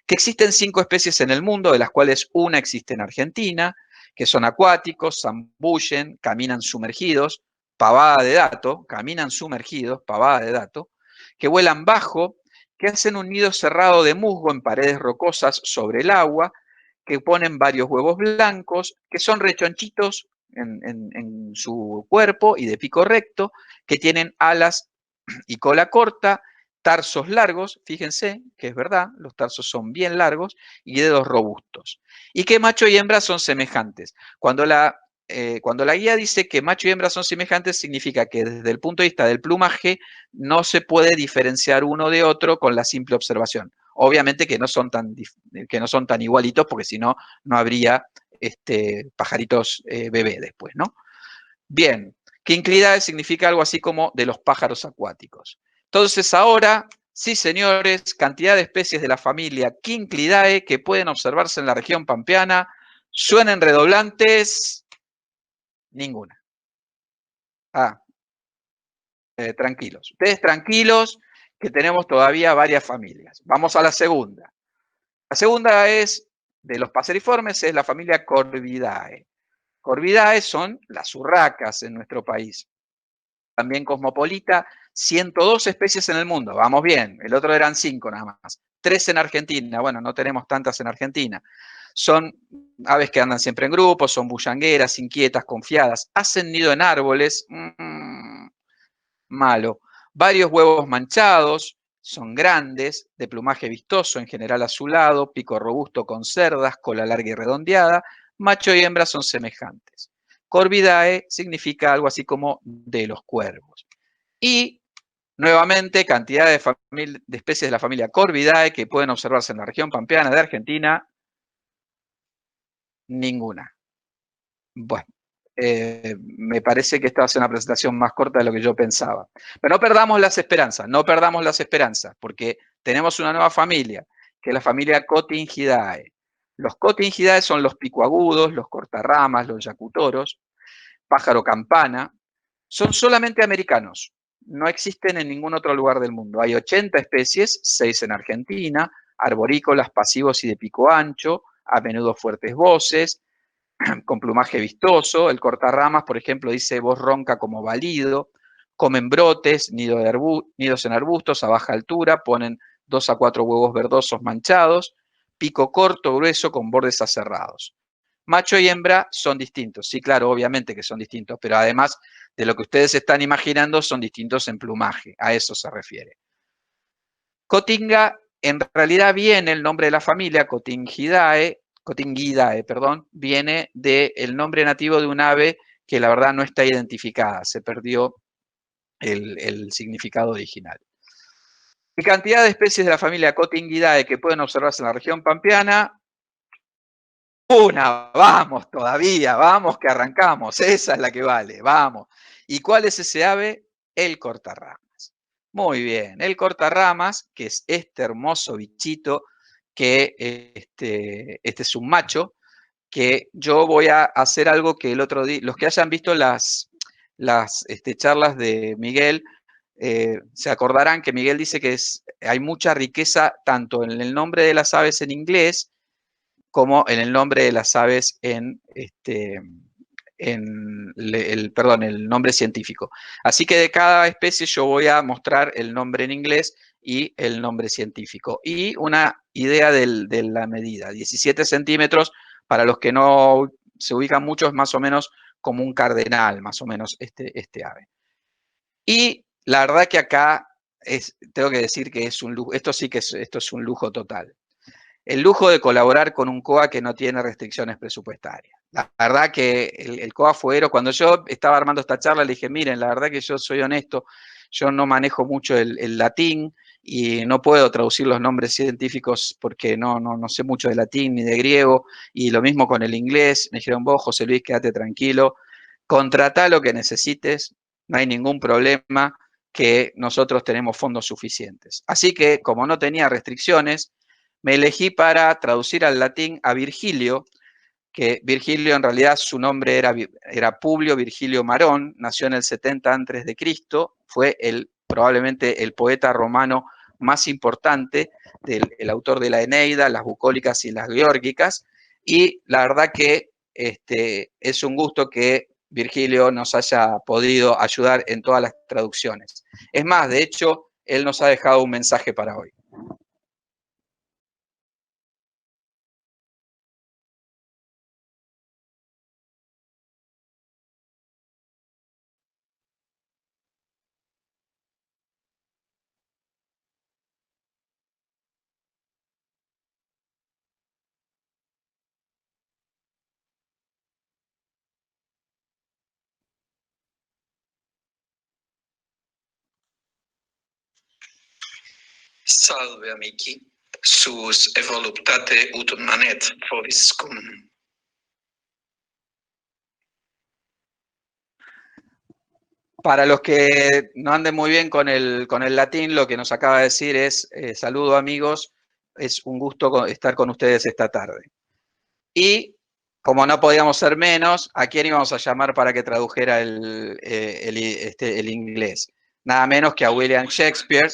Que existen 5 especies en el mundo, de las cuales una existe en Argentina, que son acuáticos, zambullen, caminan sumergidos, pavada de dato, caminan sumergidos, pavada de dato, que vuelan bajo, que hacen un nido cerrado de musgo en paredes rocosas sobre el agua, que ponen varios huevos blancos, que son rechonchitos en su cuerpo y de pico recto, que tienen alas y cola corta, tarsos largos, fíjense que es verdad, los tarsos son bien largos y dedos robustos. Y que macho y hembra son semejantes. Cuando la guía dice que macho y hembra son semejantes, significa que desde el punto de vista del plumaje no se puede diferenciar uno de otro con la simple observación. Obviamente que no son tan igualitos, porque si no, no habría pajaritos bebé después, ¿no? Bien, Quinclidae significa algo así como de los pájaros acuáticos. Entonces ahora, sí señores, cantidad de especies de la familia Quinclidae que pueden observarse en la región pampeana. ¿Suenan redoblantes? Ninguna. Tranquilos. Ustedes tranquilos, que tenemos todavía varias familias. Vamos a la segunda. La segunda es, de los paseriformes, es la familia Corvidae. Corvidae son las urracas en nuestro país. También cosmopolita, 102 especies en el mundo. Vamos bien, el otro eran 5 nada más. 3 en Argentina, bueno, no tenemos tantas en Argentina. Son aves que andan siempre en grupos, son bullangueras, inquietas, confiadas. Hacen nido en árboles, malo. Varios huevos manchados, son grandes, de plumaje vistoso, en general azulado, pico robusto con cerdas, cola larga y redondeada. Macho y hembra son semejantes. Corvidae significa algo así como de los cuervos. Y nuevamente, cantidad de especies de la familia Corvidae que pueden observarse en la región pampeana de Argentina, ninguna. Bueno, me parece que esta va a ser una presentación más corta de lo que yo pensaba. Pero no perdamos las esperanzas, no perdamos las esperanzas, porque tenemos una nueva familia, que es la familia Cotingidae. Los Cotingidae son los picoagudos, los cortarramas, los yacutoros, pájaro campana. Son solamente americanos, no existen en ningún otro lugar del mundo. Hay 80 especies, 6 en Argentina, arborícolas, pasivos y de pico ancho, a menudo fuertes voces, con plumaje vistoso. El cortarramas, por ejemplo, dice voz ronca como balido. Comen brotes, nidos en arbustos a baja altura, ponen 2 a 4 huevos verdosos manchados, pico corto, grueso, con bordes aserrados. Macho y hembra son distintos. Sí, claro, obviamente que son distintos, pero además de lo que ustedes están imaginando, son distintos en plumaje. A eso se refiere. Cotinga, en realidad viene el nombre de la familia, Cotingidae, perdón, viene del nombre nativo de un ave que la verdad no está identificada, se perdió el significado original. ¿Qué cantidad de especies de la familia Cotingidae que pueden observarse en la región pampeana? Una, vamos todavía, vamos que arrancamos, esa es la que vale, vamos. ¿Y cuál es ese ave? El cortarramas. Muy bien, el cortarramas, que es este hermoso bichito, que este es un macho, que yo voy a hacer algo que el otro día, los que hayan visto las charlas de Miguel, se acordarán que Miguel dice que hay mucha riqueza tanto en el nombre de las aves en inglés, como en el nombre de las aves el nombre científico. Así que de cada especie yo voy a mostrar el nombre en inglés y el nombre científico. Y una idea de la medida, 17 centímetros, para los que no se ubican mucho, es más o menos como un cardenal, más o menos este ave. Y la verdad que acá tengo que decir que es un lujo, esto es un lujo total. El lujo de colaborar con un COA que no tiene restricciones presupuestarias. La verdad que el COA Fuero, cuando yo estaba armando esta charla, le dije, miren, la verdad que yo soy honesto, yo no manejo mucho el latín y no puedo traducir los nombres científicos porque no sé mucho de latín ni de griego, y lo mismo con el inglés. Me dijeron, vos, José Luis, quédate tranquilo, contratá lo que necesites, no hay ningún problema, que nosotros tenemos fondos suficientes. Así que, como no tenía restricciones, me elegí para traducir al latín a Virgilio, que Virgilio en realidad su nombre era Publio Virgilio Marón, nació en el 70 a.C., fue probablemente el poeta romano más importante, el autor de la Eneida, las bucólicas y las geórgicas, y la verdad que es un gusto que Virgilio nos haya podido ayudar en todas las traducciones. Es más, de hecho, él nos ha dejado un mensaje para hoy. Salve amici, sus evoluptate ut manet foriscum. Para los que no anden muy bien con el latín, lo que nos acaba de decir es, saludo amigos, es un gusto estar con ustedes esta tarde. Y como no podíamos ser menos, ¿a quién íbamos a llamar para que tradujera el inglés? Nada menos que a William Shakespeare,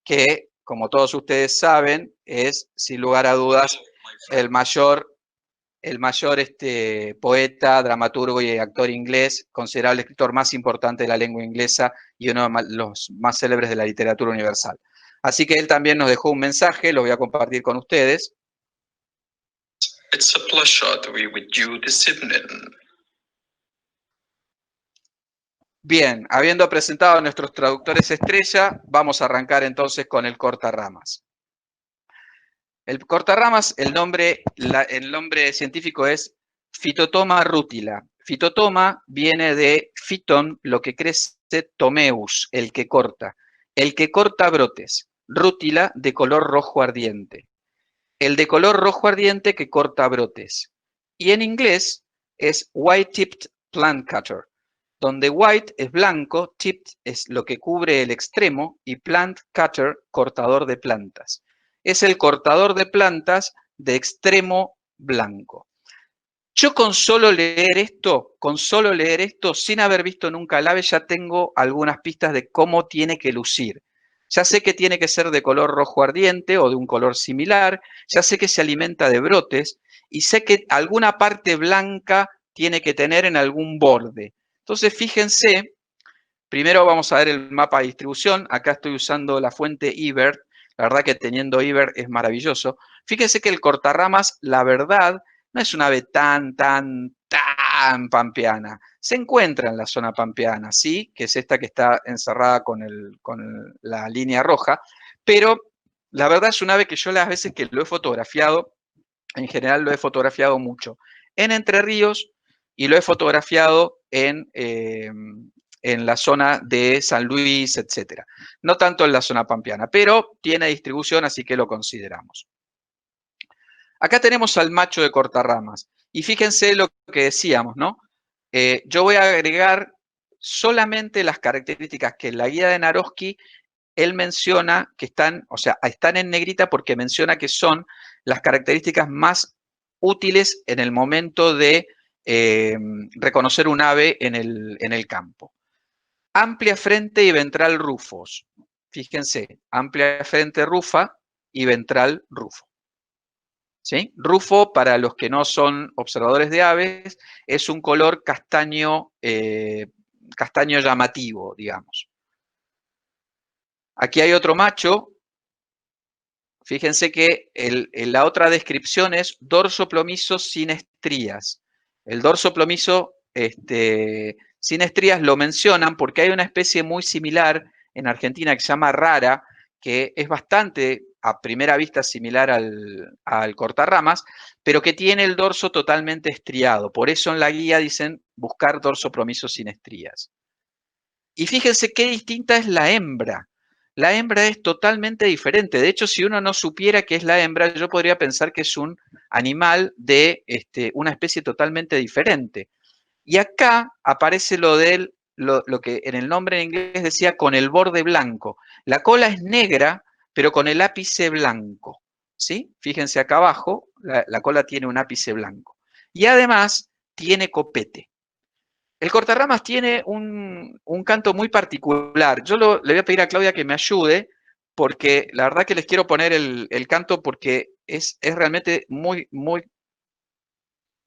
que, como todos ustedes saben, es, sin lugar a dudas, el mayor poeta, dramaturgo y actor inglés, considerado el escritor más importante de la lengua inglesa y uno de los más célebres de la literatura universal. Así que él también nos dejó un mensaje, lo voy a compartir con ustedes. It's a pleasure to be with you this evening. Bien, habiendo presentado a nuestros traductores estrella, vamos a arrancar entonces con el cortarramas. El cortarramas, el nombre científico es Phytotoma rutila. Phytotoma viene de phyton, lo que crece, tomeus, el que corta brotes. Rútila, de color rojo ardiente. El de color rojo ardiente que corta brotes. Y en inglés es white-tipped plant cutter, donde white es blanco, tipped es lo que cubre el extremo y plant cutter, cortador de plantas. Es el cortador de plantas de extremo blanco. Yo con solo leer esto, sin haber visto nunca el ave, ya tengo algunas pistas de cómo tiene que lucir. Ya sé que tiene que ser de color rojo ardiente o de un color similar, ya sé que se alimenta de brotes y sé que alguna parte blanca tiene que tener en algún borde. Entonces, fíjense, primero vamos a ver el mapa de distribución. Acá estoy usando la fuente eBird. La verdad que teniendo eBird es maravilloso. Fíjense que el cortarramas, la verdad, no es una ave tan pampeana. Se encuentra en la zona pampeana, sí, que es esta que está encerrada con la línea roja, pero la verdad es una ave que yo las veces que lo he fotografiado, en general lo he fotografiado mucho en Entre Ríos y lo he fotografiado en la zona de San Luis, etcétera. No tanto en la zona pampeana, pero tiene distribución, así que lo consideramos. Acá tenemos al macho de cortarramas. Y fíjense lo que decíamos, ¿no? Yo voy a agregar solamente las características que en la guía de Naroski él menciona que están, o sea, están en negrita porque menciona que son las características más útiles en el momento de reconocer un ave en el campo. Amplia frente y ventral rufos. Fíjense, amplia frente rufa y ventral rufo. ¿Sí? Rufo, para los que no son observadores de aves, es un color castaño, castaño llamativo, digamos. Aquí hay otro macho. Fíjense que la otra descripción es dorso plomizo sin estrías. El dorso plomizo sin estrías lo mencionan porque hay una especie muy similar en Argentina que se llama rara, que es bastante, a primera vista, similar al cortarramas, pero que tiene el dorso totalmente estriado. Por eso en la guía dicen buscar dorso plomizo sin estrías. Y fíjense qué distinta es la hembra. La hembra es totalmente diferente. De hecho, si uno no supiera qué es la hembra, yo podría pensar que es un animal de una especie totalmente diferente. Y acá aparece lo que en el nombre en inglés decía con el borde blanco. La cola es negra, pero con el ápice blanco. ¿Sí? Fíjense acá abajo, la cola tiene un ápice blanco. Y además tiene copete. El cortarramas tiene un canto muy particular. Yo le voy a pedir a Claudia que me ayude, porque la verdad que les quiero poner el canto porque es realmente muy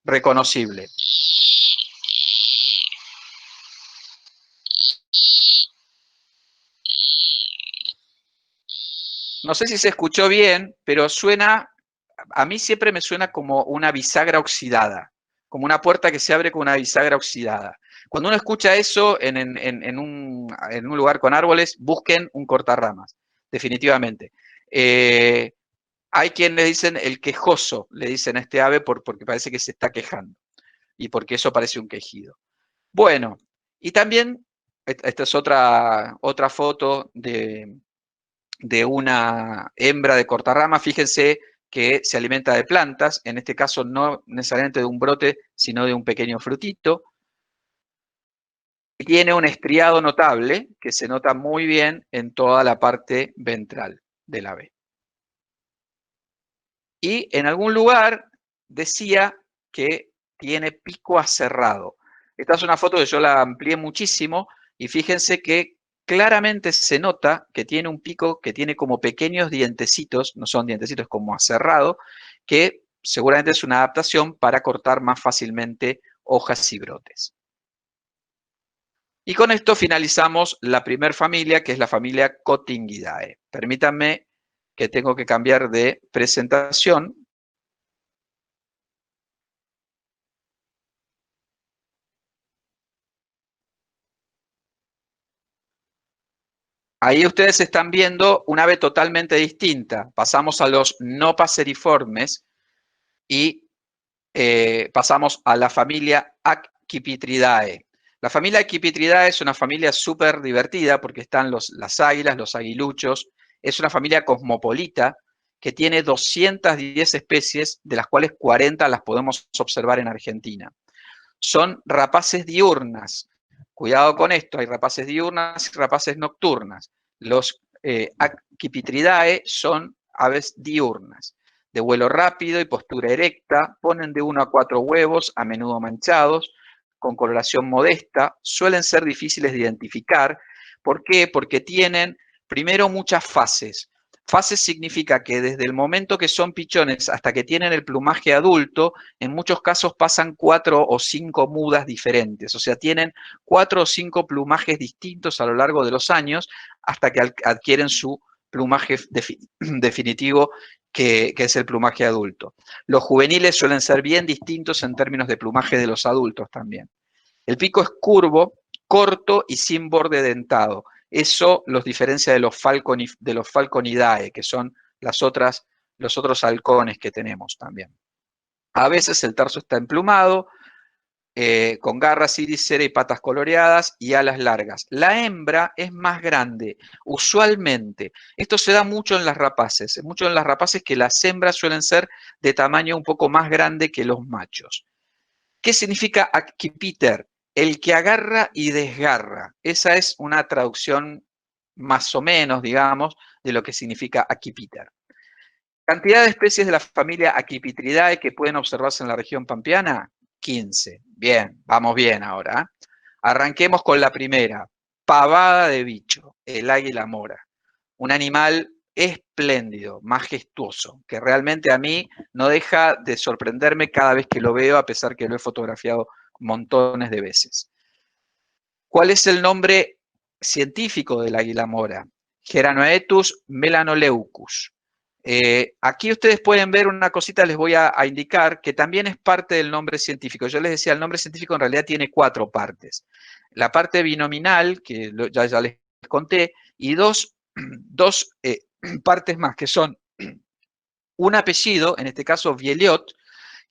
reconocible. No sé si se escuchó bien, pero suena, a mí siempre me suena como una bisagra oxidada, como una puerta que se abre con una bisagra oxidada. Cuando uno escucha eso en un lugar con árboles, busquen un cortarramas, definitivamente. Hay quienes dicen el quejoso, le dicen a este ave porque parece que se está quejando y porque eso parece un quejido. Bueno, y también, esta es otra foto de una hembra de cortarrama. Fíjense que se alimenta de plantas, en este caso no necesariamente de un brote, sino de un pequeño frutito. Tiene un estriado notable que se nota muy bien en toda la parte ventral del ave. Y en algún lugar decía que tiene pico aserrado. Esta es una foto que yo la amplié muchísimo y fíjense que claramente se nota que tiene un pico que tiene como pequeños dientecitos, no son dientecitos, como aserrado, que seguramente es una adaptación para cortar más fácilmente hojas y brotes. Y con esto finalizamos la primera familia, que es la familia Cotingidae. Permítanme que tengo que cambiar de presentación. Ahí ustedes están viendo un ave totalmente distinta. Pasamos a los no paseriformes y pasamos a la familia Accipitridae. La familia Accipitridae es una familia súper divertida porque están las águilas, los aguiluchos. Es una familia cosmopolita que tiene 210 especies, de las cuales 40 las podemos observar en Argentina. Son rapaces diurnas. Cuidado con esto, hay rapaces diurnas y rapaces nocturnas. Los Accipitridae son aves diurnas, de vuelo rápido y postura erecta, ponen de 1 a 4 huevos, a menudo manchados, con coloración modesta, suelen ser difíciles de identificar. ¿Por qué? Porque tienen, primero, muchas fases. Fases significa que desde el momento que son pichones hasta que tienen el plumaje adulto, en muchos casos pasan 4 o 5 mudas diferentes, o sea, tienen 4 o 5 plumajes distintos a lo largo de los años hasta que adquieren su plumaje definitivo, que es el plumaje adulto. Los juveniles suelen ser bien distintos en términos de plumaje de los adultos también. El pico es curvo, corto y sin borde dentado. Eso los diferencia de los Falconidae, que son los otros halcones que tenemos también. A veces el tarso está emplumado, con garras irisera y patas coloreadas y alas largas. La hembra es más grande, usualmente. Esto se da mucho en las rapaces. Mucho en las rapaces que las hembras suelen ser de tamaño un poco más grande que los machos. ¿Qué significa accipiter? El que agarra y desgarra. Esa es una traducción más o menos, digamos, de lo que significa accipiter. Cantidad de especies de la familia Accipitridae que pueden observarse en la región pampeana, 15. Bien, vamos bien ahora. Arranquemos con la primera, pavada de bicho, el águila mora. Un animal espléndido, majestuoso, que realmente a mí no deja de sorprenderme cada vez que lo veo, a pesar que lo he fotografiado montones de veces. ¿Cuál es el nombre científico del águila mora? Geranoetus melanoleucus. Aquí ustedes pueden ver una cosita, les voy a indicar, que también es parte del nombre científico. Yo les decía, el nombre científico en realidad tiene 4 partes. La parte binominal, que ya les conté, y dos partes más, que son un apellido, en este caso Vieliot,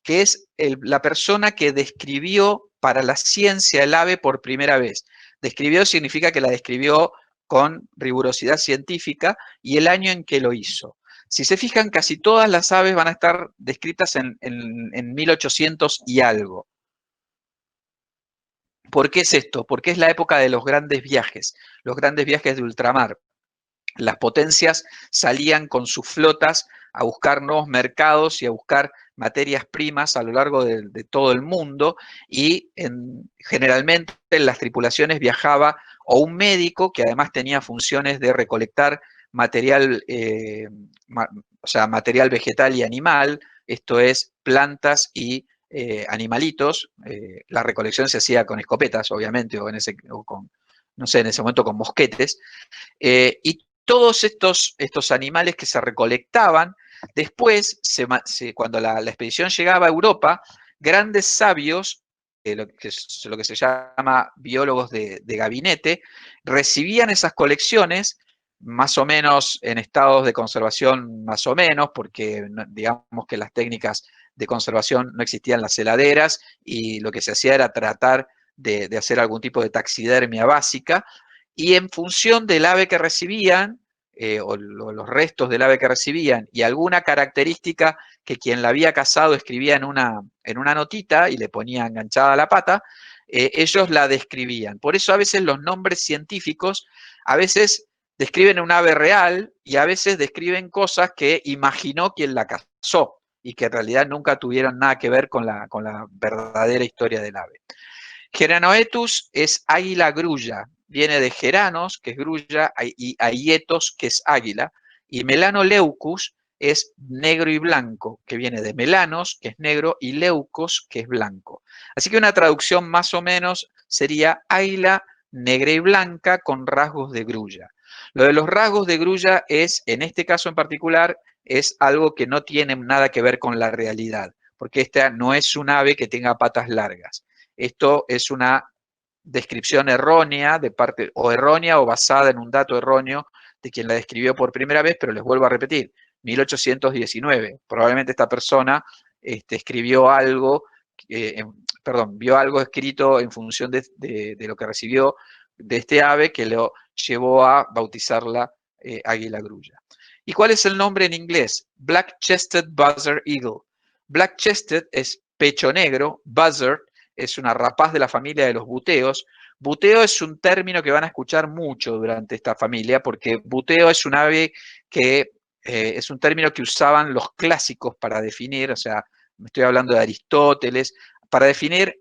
que es la persona que describió para la ciencia el ave por primera vez. Describió significa que la describió con rigurosidad científica y el año en que lo hizo. Si se fijan, casi todas las aves van a estar descritas en 1800 y algo. ¿Por qué es esto? Porque es la época de los grandes viajes de ultramar. Las potencias salían con sus flotas a buscar nuevos mercados y a buscar materias primas a lo largo de todo el mundo, y generalmente en las tripulaciones viajaba o un médico que además tenía funciones de recolectar material, o sea, material vegetal y animal, esto es, plantas y animalitos. La recolección se hacía con escopetas, obviamente, o con, no sé, en ese momento con mosquetes, y todos estos animales que se recolectaban, después, cuando la expedición llegaba a Europa, grandes sabios, lo que se llama biólogos de gabinete, recibían esas colecciones, más o menos en estados de conservación, más o menos, porque digamos que las técnicas de conservación no existían las heladeras, y lo que se hacía era tratar de hacer algún tipo de taxidermia básica, y en función del ave que recibían, o los restos del ave que recibían, y alguna característica que quien la había cazado escribía en una notita y le ponía enganchada a la pata, ellos la describían. Por eso a veces los nombres científicos, a veces describen un ave real y a veces describen cosas que imaginó quien la cazó y que en realidad nunca tuvieron nada que ver con la verdadera historia del ave. Geranoetus es águila grulla, viene de geranos, que es grulla, y aietos, que es águila, y melanoleucus es negro y blanco, que viene de melanos, que es negro, y leucos, que es blanco. Así que una traducción más o menos sería águila negra y blanca con rasgos de grulla. Lo de los rasgos de grulla es, en este caso en particular, es algo que no tiene nada que ver con la realidad, porque esta no es un ave que tenga patas largas. Esto es una descripción errónea de parte, o errónea o basada en un dato erróneo de quien la describió por primera vez, pero les vuelvo a repetir, 1819. Probablemente esta persona escribió algo, perdón, vio algo escrito en función de lo que recibió de este ave que lo llevó a bautizarla águila grulla. ¿Y cuál es el nombre en inglés? Black-chested buzzard eagle. Black-chested es pecho negro, buzzard es una rapaz de la familia de los buteos. Buteo es un término que van a escuchar mucho durante esta familia, porque buteo es un ave que es un término que usaban los clásicos para definir, o sea, me estoy hablando de Aristóteles, para definir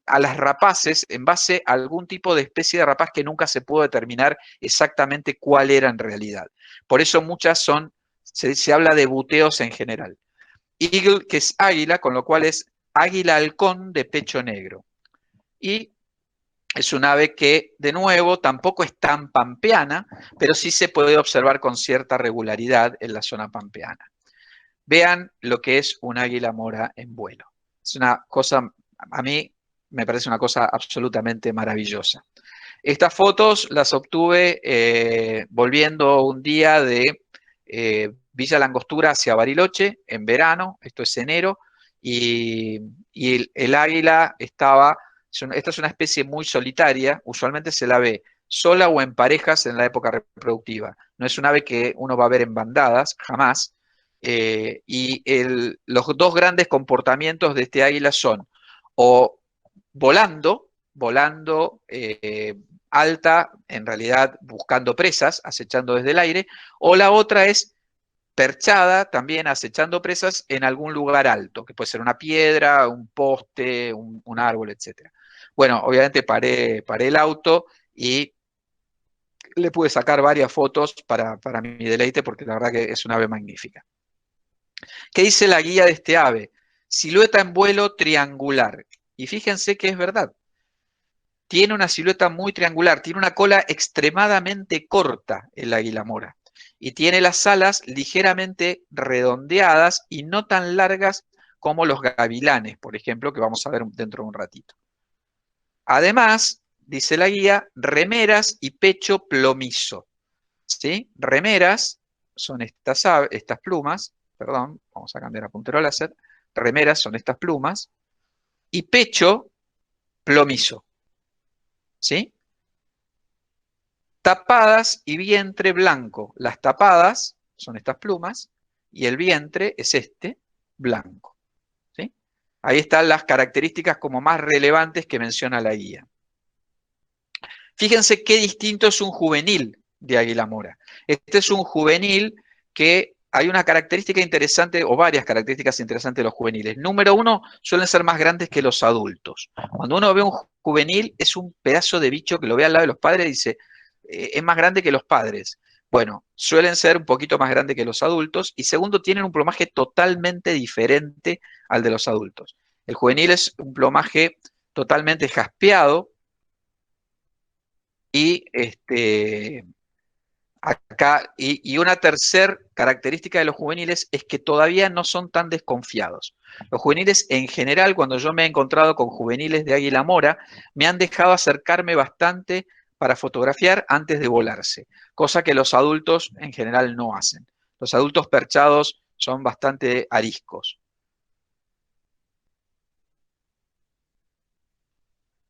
a las rapaces en base a algún tipo de especie de rapaz que nunca se pudo determinar exactamente cuál era en realidad. Por eso muchas son, se habla de buteos en general. Eagle, que es águila, con lo cual es águila halcón de pecho negro. Y es un ave que, de nuevo, tampoco es tan pampeana, pero sí se puede observar con cierta regularidad en la zona pampeana. Vean lo que es un águila mora en vuelo. Es una cosa, a mí me parece una cosa absolutamente maravillosa. Estas fotos las obtuve volviendo un día de Villa Langostura hacia Bariloche en verano, esto es enero, y el águila estaba, esta es una especie muy solitaria, usualmente se la ve sola o en parejas en la época reproductiva. No es un ave que uno va a ver en bandadas, jamás. Los dos grandes comportamientos de este águila son o volando alta, en realidad buscando presas, acechando desde el aire, o la otra es perchada, también acechando presas en algún lugar alto, que puede ser una piedra, un poste, un árbol, etc. Bueno, obviamente paré el auto y le pude sacar varias fotos para mi deleite, porque la verdad que es una ave magnífica. ¿Qué dice la guía de este ave? Silueta en vuelo triangular. Y fíjense que es verdad. Tiene una silueta muy triangular, tiene una cola extremadamente corta el águila mora y tiene las alas ligeramente redondeadas y no tan largas como los gavilanes, por ejemplo, que vamos a ver dentro de un ratito. Además, dice la guía, remeras y pecho plomizo. ¿Sí? Remeras son estas plumas, perdón, vamos a cambiar a puntero láser, remeras son estas plumas y pecho plomizo. ¿Sí? Tapadas y vientre blanco. Las tapadas son estas plumas y el vientre es este blanco. ¿Sí? Ahí están las características como más relevantes que menciona la guía. Fíjense qué distinto es un juvenil de águila mora. Este es un juvenil que hay una característica interesante, o varias características interesantes de los juveniles. Número uno, suelen ser más grandes que los adultos. Cuando uno ve un juvenil, es un pedazo de bicho que lo ve al lado de los padres y dice, es más grande que los padres. Bueno, suelen ser un poquito más grandes que los adultos. Y segundo, tienen un plumaje totalmente diferente al de los adultos. El juvenil es un plumaje totalmente jaspeado, y una tercera característica de los juveniles es que todavía no son tan desconfiados. Los juveniles en general, cuando yo me he encontrado con juveniles de águila mora, me han dejado acercarme bastante para fotografiar antes de volarse, cosa que los adultos en general no hacen. Los adultos perchados son bastante ariscos.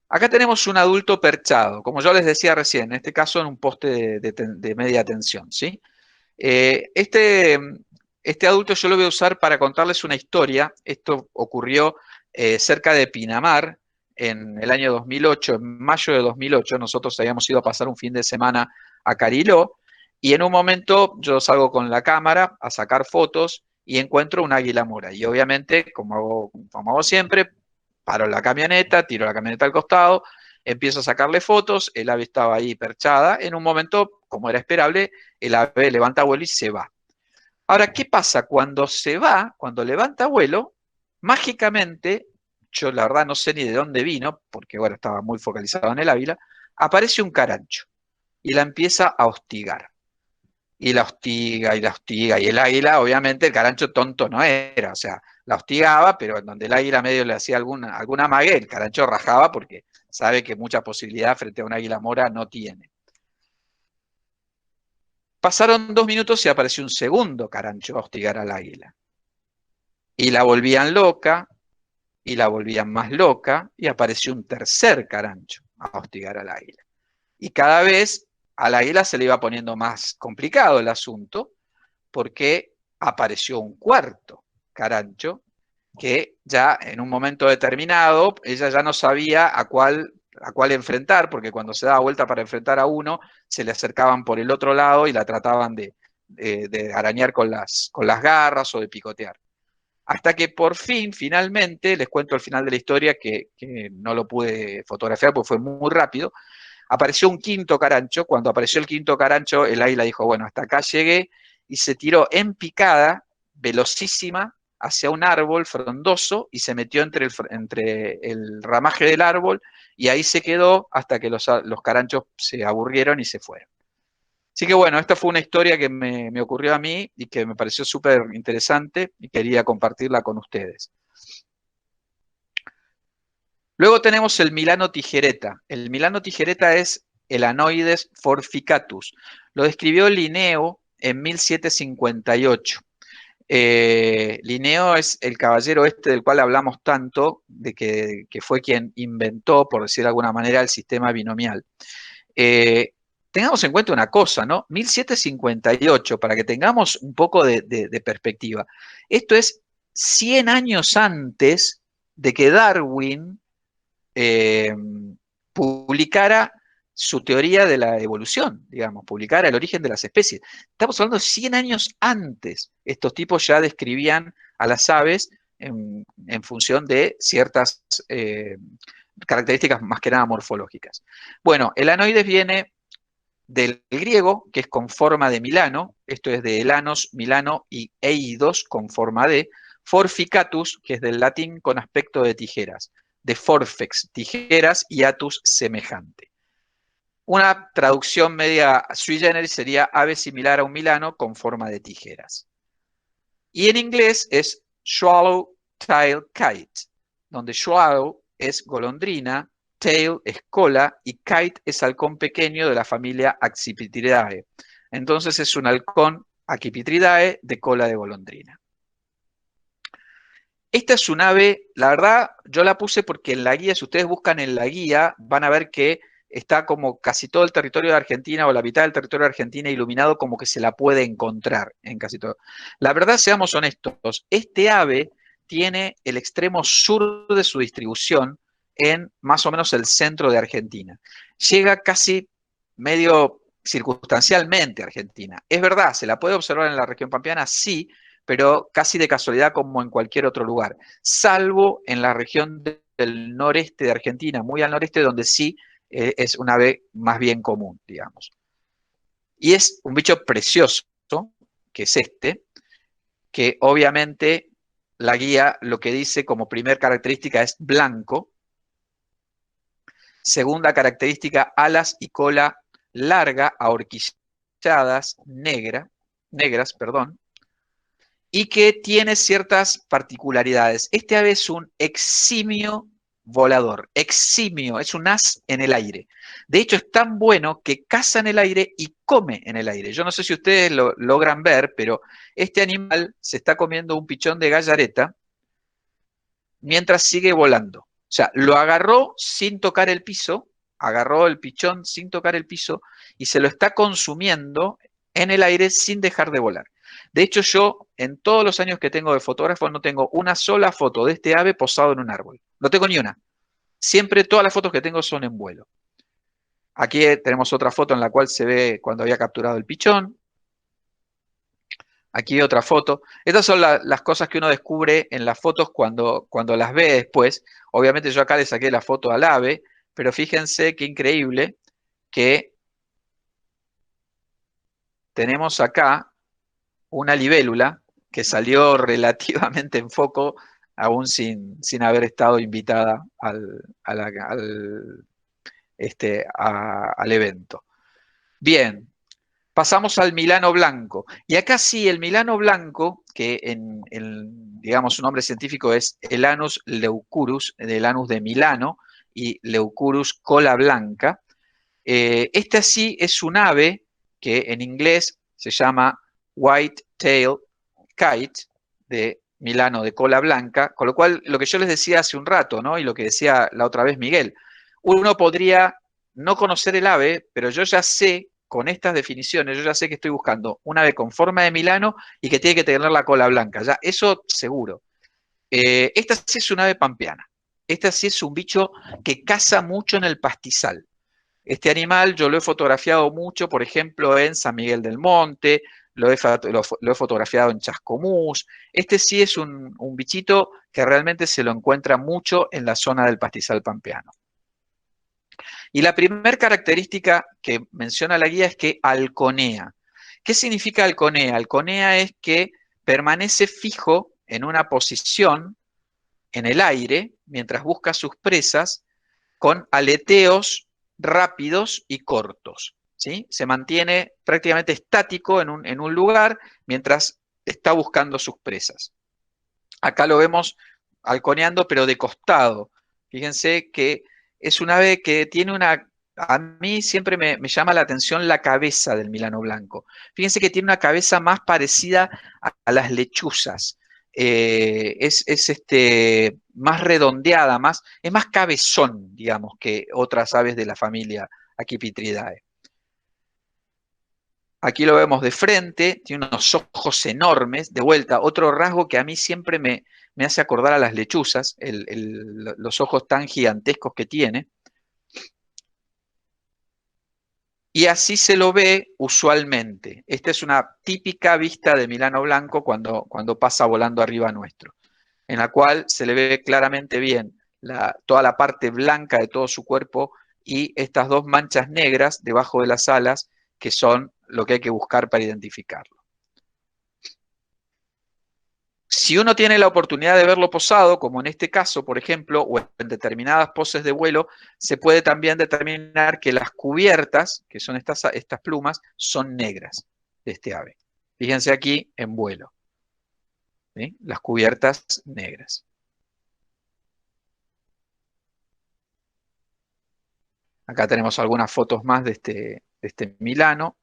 Acá tenemos un adulto perchado, como yo les decía recién, en este caso en un poste de media tensión, ¿sí? Este adulto yo lo voy a usar para contarles una historia. Esto ocurrió cerca de Pinamar en el año 2008, en mayo de 2008. Nosotros habíamos ido a pasar un fin de semana a Cariló y en un momento yo salgo con la cámara a sacar fotos y encuentro un águila mora. Y obviamente, como hago siempre, paro la camioneta, tiro la camioneta al costado, empiezo a sacarle fotos, el ave estaba ahí perchada. En un momento, como era esperable, el ave levanta vuelo y se va. Ahora, ¿qué pasa? Cuando se va, cuando levanta vuelo, mágicamente, yo la verdad no sé ni de dónde vino, porque bueno, estaba muy focalizado en el águila, aparece un carancho y la empieza a hostigar. y la hostiga, y la hostiga, y el águila, obviamente, el carancho tonto no era, o sea, la hostigaba, pero en donde el águila medio le hacía alguna amague, el carancho rajaba porque sabe que mucha posibilidad frente a un águila mora no tiene. Pasaron 2 minutos y apareció un segundo carancho a hostigar al águila. Y la volvían loca, y la volvían más loca, y apareció un tercer carancho a hostigar al águila. Y cada vez al águila se le iba poniendo más complicado el asunto, porque apareció un cuarto carancho que ya en un momento determinado ella ya no sabía a cuál enfrentar, porque cuando se daba vuelta para enfrentar a uno, se le acercaban por el otro lado y la trataban de arañar con las garras o de picotear. Hasta que por fin, finalmente, les cuento el final de la historia que no lo pude fotografiar porque fue muy rápido, apareció un quinto carancho. Cuando apareció el quinto carancho, el águila dijo, bueno, hasta acá llegué, y se tiró en picada, velocísima, hacia un árbol frondoso y se metió entre el ramaje del árbol y ahí se quedó hasta que los caranchos se aburrieron y se fueron. Así que bueno, esta fue una historia que me ocurrió a mí y que me pareció súper interesante y quería compartirla con ustedes. Luego tenemos el Milano tijereta. El Milano tijereta es el Anoides forficatus. Lo describió Linneo en 1758. Linneo es el caballero este del cual hablamos tanto, de que fue quien inventó, por decir de alguna manera, el sistema binomial. Eh, Tengamos en cuenta una cosa, ¿no? 1758, para que tengamos un poco de perspectiva. Esto es 100 años antes de que Darwin eh, publicara su teoría de la evolución, digamos, publicara el origen de las especies. Estamos hablando de 100 años antes. Estos tipos ya describían a las aves en función de ciertas características más que nada morfológicas. Bueno, el anoides viene del griego, que es con forma de Milano, esto es de elanos, Milano, y eidos, con forma de, forficatus, que es del latín con aspecto de tijeras, de forfex, tijeras, y atus, semejante. Una traducción media sui generis sería ave similar a un milano con forma de tijeras. Y en inglés es swallow-tailed kite, donde swallow es golondrina, tail es cola y kite es halcón pequeño de la familia Accipitridae. Entonces es un halcón Accipitridae de cola de golondrina. Esta es un ave, la verdad, yo la puse porque en la guía, si ustedes buscan en la guía, van a ver que está como casi todo el territorio de Argentina o la mitad del territorio de Argentina iluminado como que se la puede encontrar en casi todo. La verdad, seamos honestos, este ave tiene el extremo sur de su distribución en más o menos el centro de Argentina. Llega casi medio circunstancialmente a Argentina. Es verdad, se la puede observar en la región pampeana, sí, pero casi de casualidad como en cualquier otro lugar, salvo en la región del noreste de Argentina, muy al noreste, donde sí es una ave más bien común, digamos. Y es un bicho precioso, que es este, que obviamente la guía lo que dice como primer característica es blanco. Segunda característica, alas y cola larga, ahorquilladas, negras, perdón, y que tiene ciertas particularidades. Este ave es un eximio volador, eximio, es un as en el aire. De hecho, es tan bueno que caza en el aire y come en el aire. Yo no sé si ustedes lo logran ver, pero este animal se está comiendo un pichón de gallareta mientras sigue volando. O sea, lo agarró sin tocar el piso, agarró el pichón sin tocar el piso y se lo está consumiendo en el aire sin dejar de volar. De hecho, yo en todos los años que tengo de fotógrafo no tengo una sola foto de este ave posado en un árbol. No tengo ni una. Siempre todas las fotos que tengo son en vuelo. Aquí tenemos otra foto en la cual se ve cuando había capturado el pichón. Aquí otra foto. Estas son las cosas que uno descubre en las fotos cuando las ve después. Obviamente yo acá le saqué la foto al ave, pero fíjense qué increíble que tenemos acá una libélula que salió relativamente en foco, aún sin haber estado invitada al evento. Bien, Pasamos al milano blanco. Y acá sí, el milano blanco, que digamos, su nombre científico es Elanus leucurus, del Anus de Milano, y Leucurus cola blanca. Esta sí es un ave que en inglés se llama white-tailed kite, de Milano de cola blanca, con lo cual lo que yo les decía hace un rato, ¿no? Y lo que decía la otra vez Miguel, uno podría no conocer el ave, pero yo ya sé, con estas definiciones, yo ya sé que estoy buscando un ave con forma de Milano y que tiene que tener la cola blanca, ya, eso seguro. Esta sí es un ave pampeana, esta sí es un bicho que caza mucho en el pastizal. Este animal yo lo he fotografiado mucho, por ejemplo, en San Miguel del Monte, lo he fotografiado en Chascomús. Este sí es un bichito que realmente se lo encuentra mucho en la zona del pastizal pampeano. Y la primera característica que menciona la guía es que halconea. ¿Qué significa halconea? Halconea es que permanece fijo en una posición en el aire mientras busca sus presas con aleteos rápidos y cortos. ¿Sí? Se mantiene prácticamente estático en un lugar mientras está buscando sus presas. Acá lo vemos halconeando, pero de costado. Fíjense que es un ave que tiene una... A mí siempre me llama la atención la cabeza del milano blanco. Fíjense que tiene una cabeza más parecida a las lechuzas. Más redondeada, es más cabezón, digamos, que otras aves de la familia Accipitridae. Aquí lo vemos de frente, tiene unos ojos enormes, de vuelta, otro rasgo que a mí siempre me hace acordar a las lechuzas, los ojos tan gigantescos que tiene. Y así se lo ve usualmente. Esta es una típica vista de milano blanco cuando pasa volando arriba nuestro, en la cual se le ve claramente bien toda la parte blanca de todo su cuerpo y estas dos manchas negras debajo de las alas, que son lo que hay que buscar para identificarlo. Si uno tiene la oportunidad de verlo posado, como en este caso, por ejemplo, o en determinadas poses de vuelo, se puede también determinar que las cubiertas, que son estas plumas, son negras de este ave. Fíjense aquí en vuelo, ¿sí? Las cubiertas negras. Acá tenemos algunas fotos más de este milano.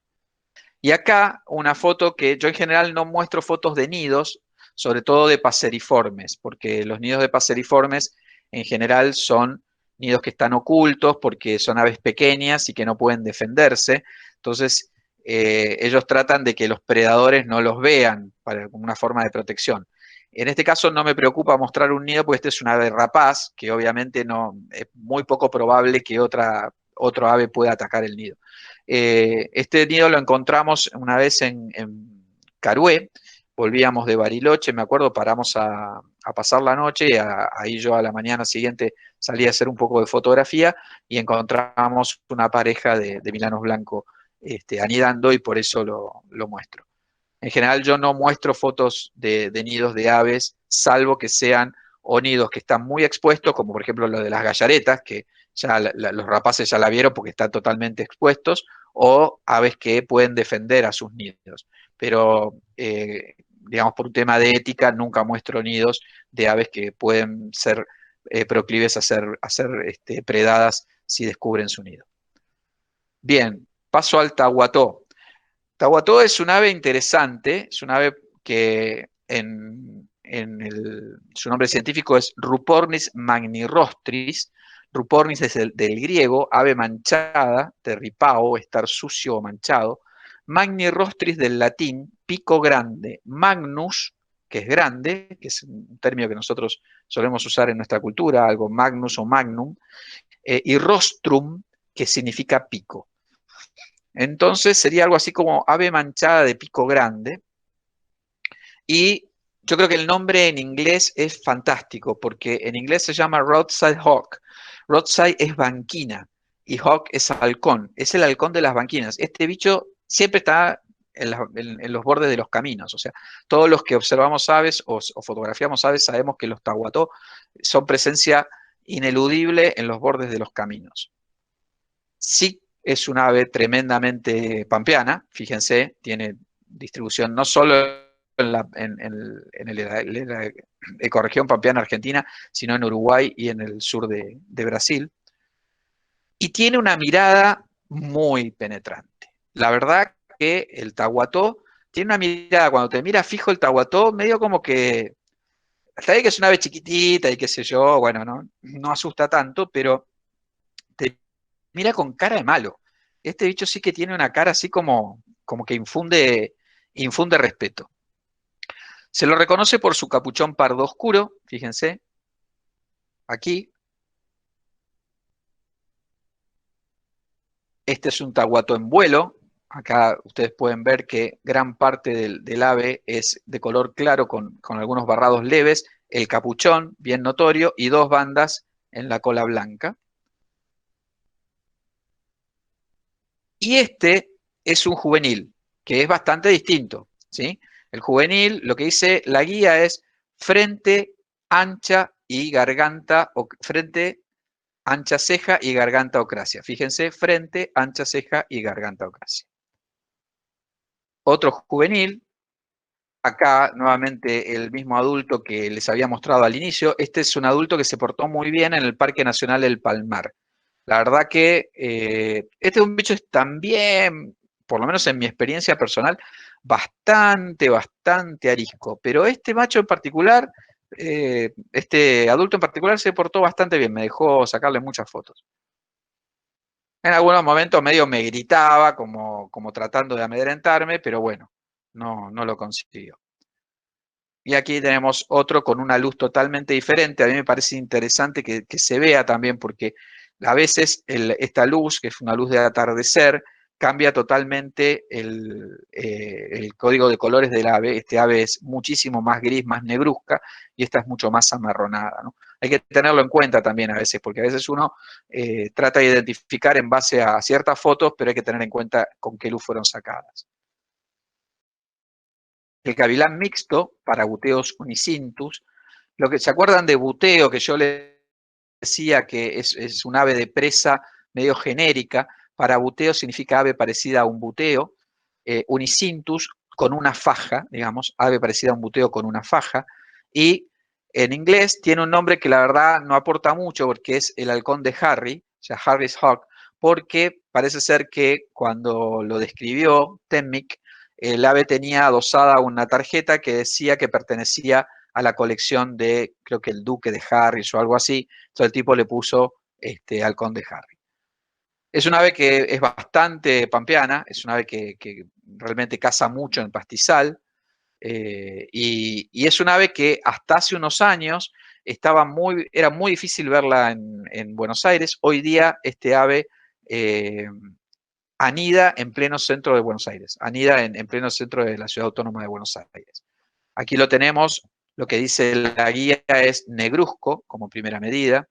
Y acá una foto que yo en general no muestro fotos de nidos, sobre todo de paseriformes, porque los nidos de paseriformes en general son nidos que están ocultos porque son aves pequeñas y que no pueden defenderse. Entonces, ellos tratan de que los predadores no los vean como una forma de protección. En este caso no me preocupa mostrar un nido, porque este es un ave rapaz, que obviamente no, es muy poco probable que otro ave pueda atacar el nido. Este nido lo encontramos una vez en Carué, volvíamos de Bariloche, me acuerdo, paramos a pasar la noche, y ahí yo a la mañana siguiente salí a hacer un poco de fotografía y encontramos una pareja de milanos blancos anidando, y por eso lo muestro. En general yo no muestro fotos de nidos de aves, salvo que sean o nidos que están muy expuestos, como por ejemplo lo de las gallaretas, que ya los rapaces ya la vieron porque están totalmente expuestos, o aves que pueden defender a sus nidos. Pero, digamos, por un tema de ética, nunca muestro nidos de aves que pueden ser proclives a ser predadas si descubren su nido. Bien, paso al tahuató. Tahuató es un ave interesante, es un ave que su nombre científico es Rupornis magnirostris. Rupornis es del griego, ave manchada, terripao, estar sucio o manchado. Magnirostris del latín, pico grande. Magnus, que es grande, que es un término que nosotros solemos usar en nuestra cultura, algo magnus o magnum, y rostrum, que significa pico. Entonces sería algo así como ave manchada de pico grande. Y yo creo que el nombre en inglés es fantástico, porque en inglés se llama roadside hawk. Roadside es banquina y hawk es halcón. Es el halcón de las banquinas. Este bicho siempre está en los bordes de los caminos. O sea, todos los que observamos aves o fotografiamos aves sabemos que los tahuató son presencia ineludible en los bordes de los caminos. Sí, Es un ave tremendamente pampeana, fíjense, tiene distribución no solo en la ecorregión pampeana argentina, sino en Uruguay y en el sur de Brasil. Y tiene una mirada muy penetrante. La verdad que el tahuató tiene una mirada, cuando te mira fijo el tahuató, medio como que, hasta ahí que es una ave chiquitita y qué sé yo, bueno, no asusta tanto, pero te mira con cara de malo. Este bicho sí que tiene una cara así como que infunde respeto. Se lo reconoce por su capuchón pardo oscuro, fíjense, aquí. Este es un tahuato en vuelo. Acá ustedes pueden ver que gran parte del ave es de color claro con algunos barrados leves, el capuchón bien notorio y dos bandas en la cola blanca. Y este es un juvenil, que es bastante distinto, ¿sí? El juvenil, lo que dice la guía es frente, ancha y garganta, o frente, ancha ceja y garganta ocrácea. Fíjense, frente, ancha ceja y garganta ocrácea. Otro juvenil, acá nuevamente el mismo adulto que les había mostrado al inicio. Este es un adulto que se portó muy bien en el Parque Nacional del Palmar. La verdad que este es un bicho también, por lo menos en mi experiencia personal, bastante arisco. Pero este macho en particular, este adulto en particular se portó bastante bien, me dejó sacarle muchas fotos. En algunos momentos medio me gritaba como tratando de amedrentarme, pero bueno, no lo consiguió. Y aquí tenemos otro con una luz totalmente diferente. A mí me parece interesante que se vea también porque a veces esta luz, que es una luz de atardecer, cambia totalmente el código de colores del ave. Este ave es muchísimo más gris, más negruzca, y esta es mucho más amarronada, ¿no? Hay que tenerlo en cuenta también a veces, porque a veces uno trata de identificar en base a ciertas fotos, pero hay que tener en cuenta con qué luz fueron sacadas. El gavilán mixto, para buteos unicintus. Lo que se acuerdan de buteo, que yo les decía que es un ave de presa medio genérica. Para buteo significa ave parecida a un buteo. Unicintus, con una faja, digamos, ave parecida a un buteo con una faja. Y en inglés tiene un nombre que la verdad no aporta mucho, porque es el halcón de Harry, o sea, Harry's Hawk, porque parece ser que cuando lo describió Temmick, el ave tenía adosada una tarjeta que decía que pertenecía a la colección de, creo que el Duque de Harris o algo así. Entonces el tipo le puso halcón de Harry. Es un ave que es bastante pampeana, es un ave que realmente caza mucho en pastizal, y es un ave que hasta hace unos años era muy difícil verla en Buenos Aires. Hoy día este ave anida en pleno centro de Buenos Aires, anida en pleno centro de la ciudad autónoma de Buenos Aires. Aquí lo tenemos, lo que dice la guía es negruzco como primera medida.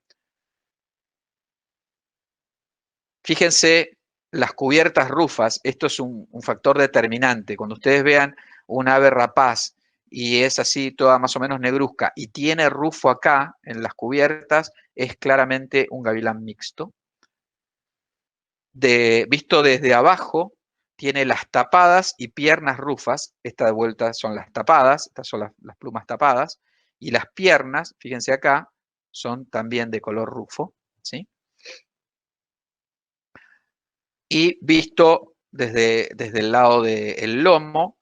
Fíjense las cubiertas rufas, esto es un factor determinante. Cuando ustedes vean un ave rapaz y es así toda más o menos negruzca y tiene rufo acá en las cubiertas, es claramente un gavilán mixto. Visto desde abajo, tiene las tapadas y piernas rufas. Esta de vuelta son las tapadas, estas son las plumas tapadas. Y las piernas, fíjense acá, son también de color rufo, ¿sí? Y visto desde el lado del lomo,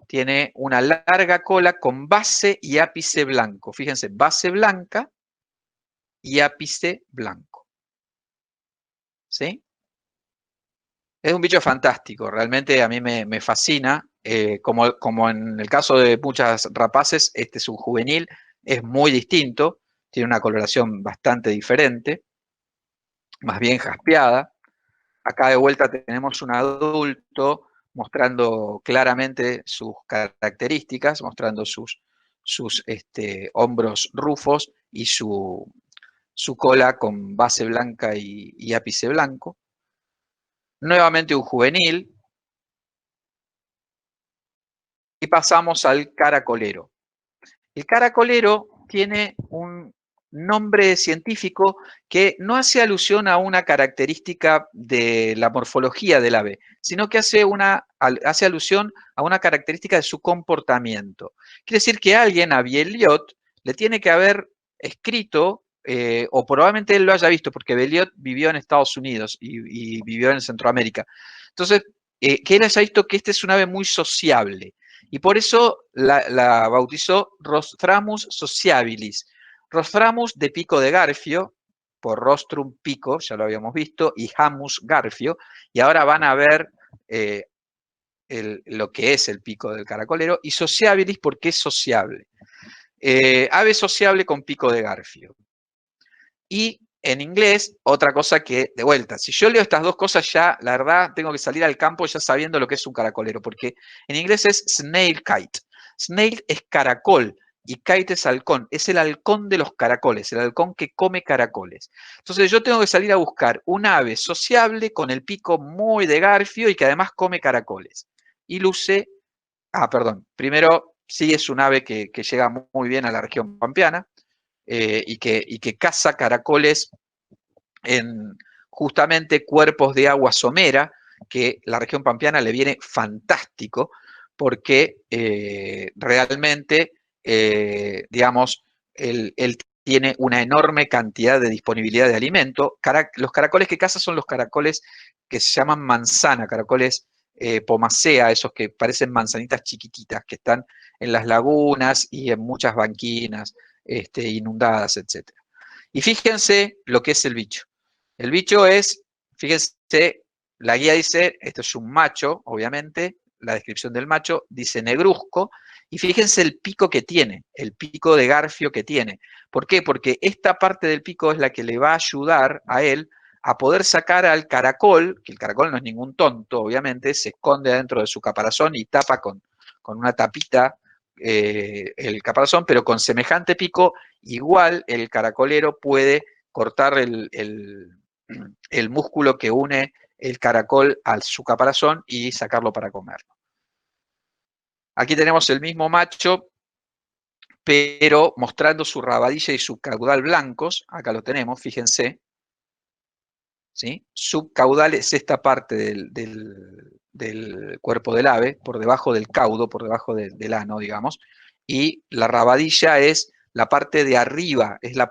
tiene una larga cola con base y ápice blanco. Fíjense, base blanca y ápice blanco, ¿sí? Es un bicho fantástico, realmente a mí me fascina. Como en el caso de muchas rapaces, este es un juvenil, es muy distinto, tiene una coloración bastante diferente, más bien jaspeada. Acá de vuelta tenemos un adulto mostrando claramente sus características, mostrando sus hombros rufos y su cola con base blanca y ápice blanco. Nuevamente un juvenil. Y pasamos al caracolero. El caracolero tiene nombre científico que no hace alusión a una característica de la morfología del ave, sino que hace alusión a una característica de su comportamiento. Quiere decir que alguien a Belliot le tiene que haber escrito, o probablemente él lo haya visto, porque Belliot vivió en Estados Unidos y vivió en Centroamérica. Entonces, que él haya visto que este es un ave muy sociable. Y por eso la bautizó Rostramus sociabilis. Rostramus de pico de garfio, por rostrum pico, ya lo habíamos visto, y hamus garfio, y ahora van a ver lo que es el pico del caracolero, y sociabilis porque es sociable. Ave sociable con pico de garfio. Y en inglés, otra cosa que, de vuelta, si yo leo estas dos cosas ya, la verdad, tengo que salir al campo ya sabiendo lo que es un caracolero, porque en inglés es snail kite. Snail es caracol y kite es halcón. Es el halcón de los caracoles, el halcón que come caracoles. Entonces yo tengo que salir a buscar un ave sociable con el pico muy de garfio y que además come caracoles. Y luce, perdón, primero sí es un ave que llega muy bien a la región pampeana. Y que caza caracoles en justamente cuerpos de agua somera, que la región pampeana le viene fantástico, porque realmente, digamos, él tiene una enorme cantidad de disponibilidad de alimento. Los caracoles que caza son los caracoles que se llaman manzana, caracoles pomacea, esos que parecen manzanitas chiquititas, que están en las lagunas y en muchas banquinas inundadas, etc. Y fíjense lo que es el bicho. El bicho es, fíjense, la guía dice, esto es un macho, obviamente, la descripción del macho dice negruzco, y fíjense el pico que tiene, el pico de garfio que tiene. ¿Por qué? Porque esta parte del pico es la que le va a ayudar a él a poder sacar al caracol, que el caracol no es ningún tonto, obviamente, se esconde adentro de su caparazón y tapa con una tapita el caparazón, pero con semejante pico, igual el caracolero puede cortar el músculo que une el caracol a su caparazón y sacarlo para comerlo. Aquí tenemos el mismo macho, pero mostrando su rabadilla y su caudal blancos. Acá lo tenemos, fíjense. ¿Sí? Subcaudal es esta parte del cuerpo del ave, por debajo del caudo, por debajo del ano, digamos. Y la rabadilla es la parte de arriba, es la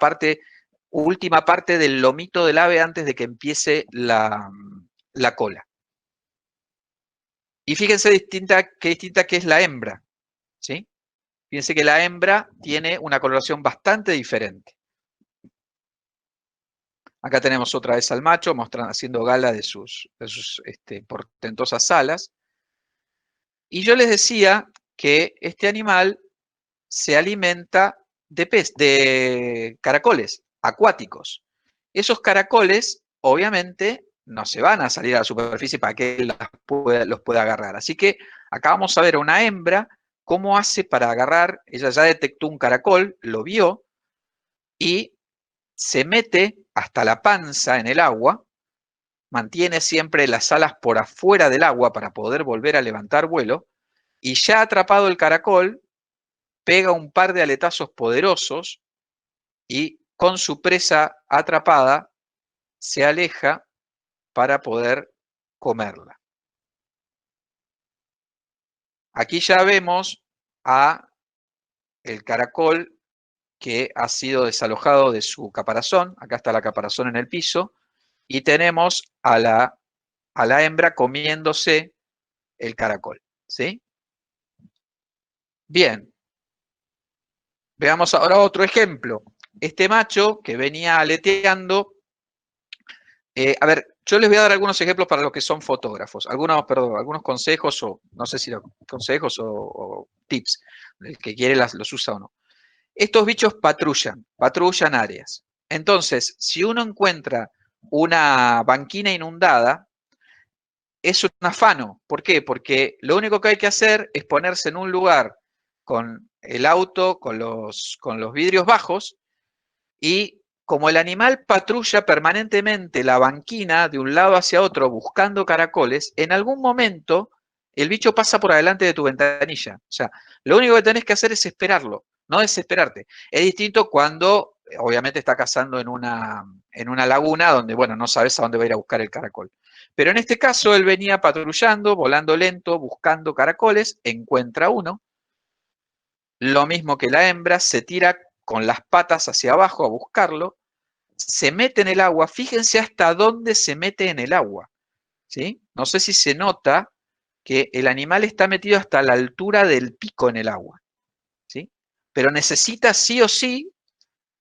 última parte del lomito del ave antes de que empiece la cola. Y fíjense qué distinta que es la hembra, ¿sí? Fíjense que la hembra tiene una coloración bastante diferente. Acá tenemos otra vez al macho haciendo gala de sus portentosas alas. Y yo les decía que este animal se alimenta de caracoles acuáticos. Esos caracoles, obviamente, no se van a salir a la superficie para que él los pueda agarrar. Así que acá vamos a ver a una hembra cómo hace para agarrar. Ella ya detectó un caracol, lo vio y se mete hasta la panza en el agua, mantiene siempre las alas por afuera del agua para poder volver a levantar vuelo, y ya atrapado el caracol, pega un par de aletazos poderosos y con su presa atrapada se aleja para poder comerla. Aquí ya vemos a el caracol que ha sido desalojado de su caparazón. Acá está la caparazón en el piso. Y tenemos a la hembra comiéndose el caracol. ¿Sí? Bien. Veamos ahora otro ejemplo. Este macho que venía aleteando. A ver, yo les voy a dar algunos ejemplos para los que son fotógrafos. Algunos consejos, o no sé si consejos o tips. El que quiere los usa o no. Estos bichos patrullan áreas. Entonces, si uno encuentra una banquina inundada, es un afano. ¿Por qué? Porque lo único que hay que hacer es ponerse en un lugar con el auto, con los vidrios bajos, y como el animal patrulla permanentemente la banquina de un lado hacia otro buscando caracoles, en algún momento el bicho pasa por adelante de tu ventanilla. O sea, lo único que tenés que hacer es esperarlo, no desesperarte. Es distinto cuando obviamente está cazando en una laguna donde, bueno, no sabes a dónde va a ir a buscar el caracol. Pero en este caso él venía patrullando, volando lento, buscando caracoles, encuentra uno, lo mismo que la hembra, se tira con las patas hacia abajo a buscarlo, se mete en el agua, fíjense hasta dónde se mete en el agua, ¿sí? No sé si se nota que el animal está metido hasta la altura del pico en el agua, ¿sí? Pero necesita sí o sí,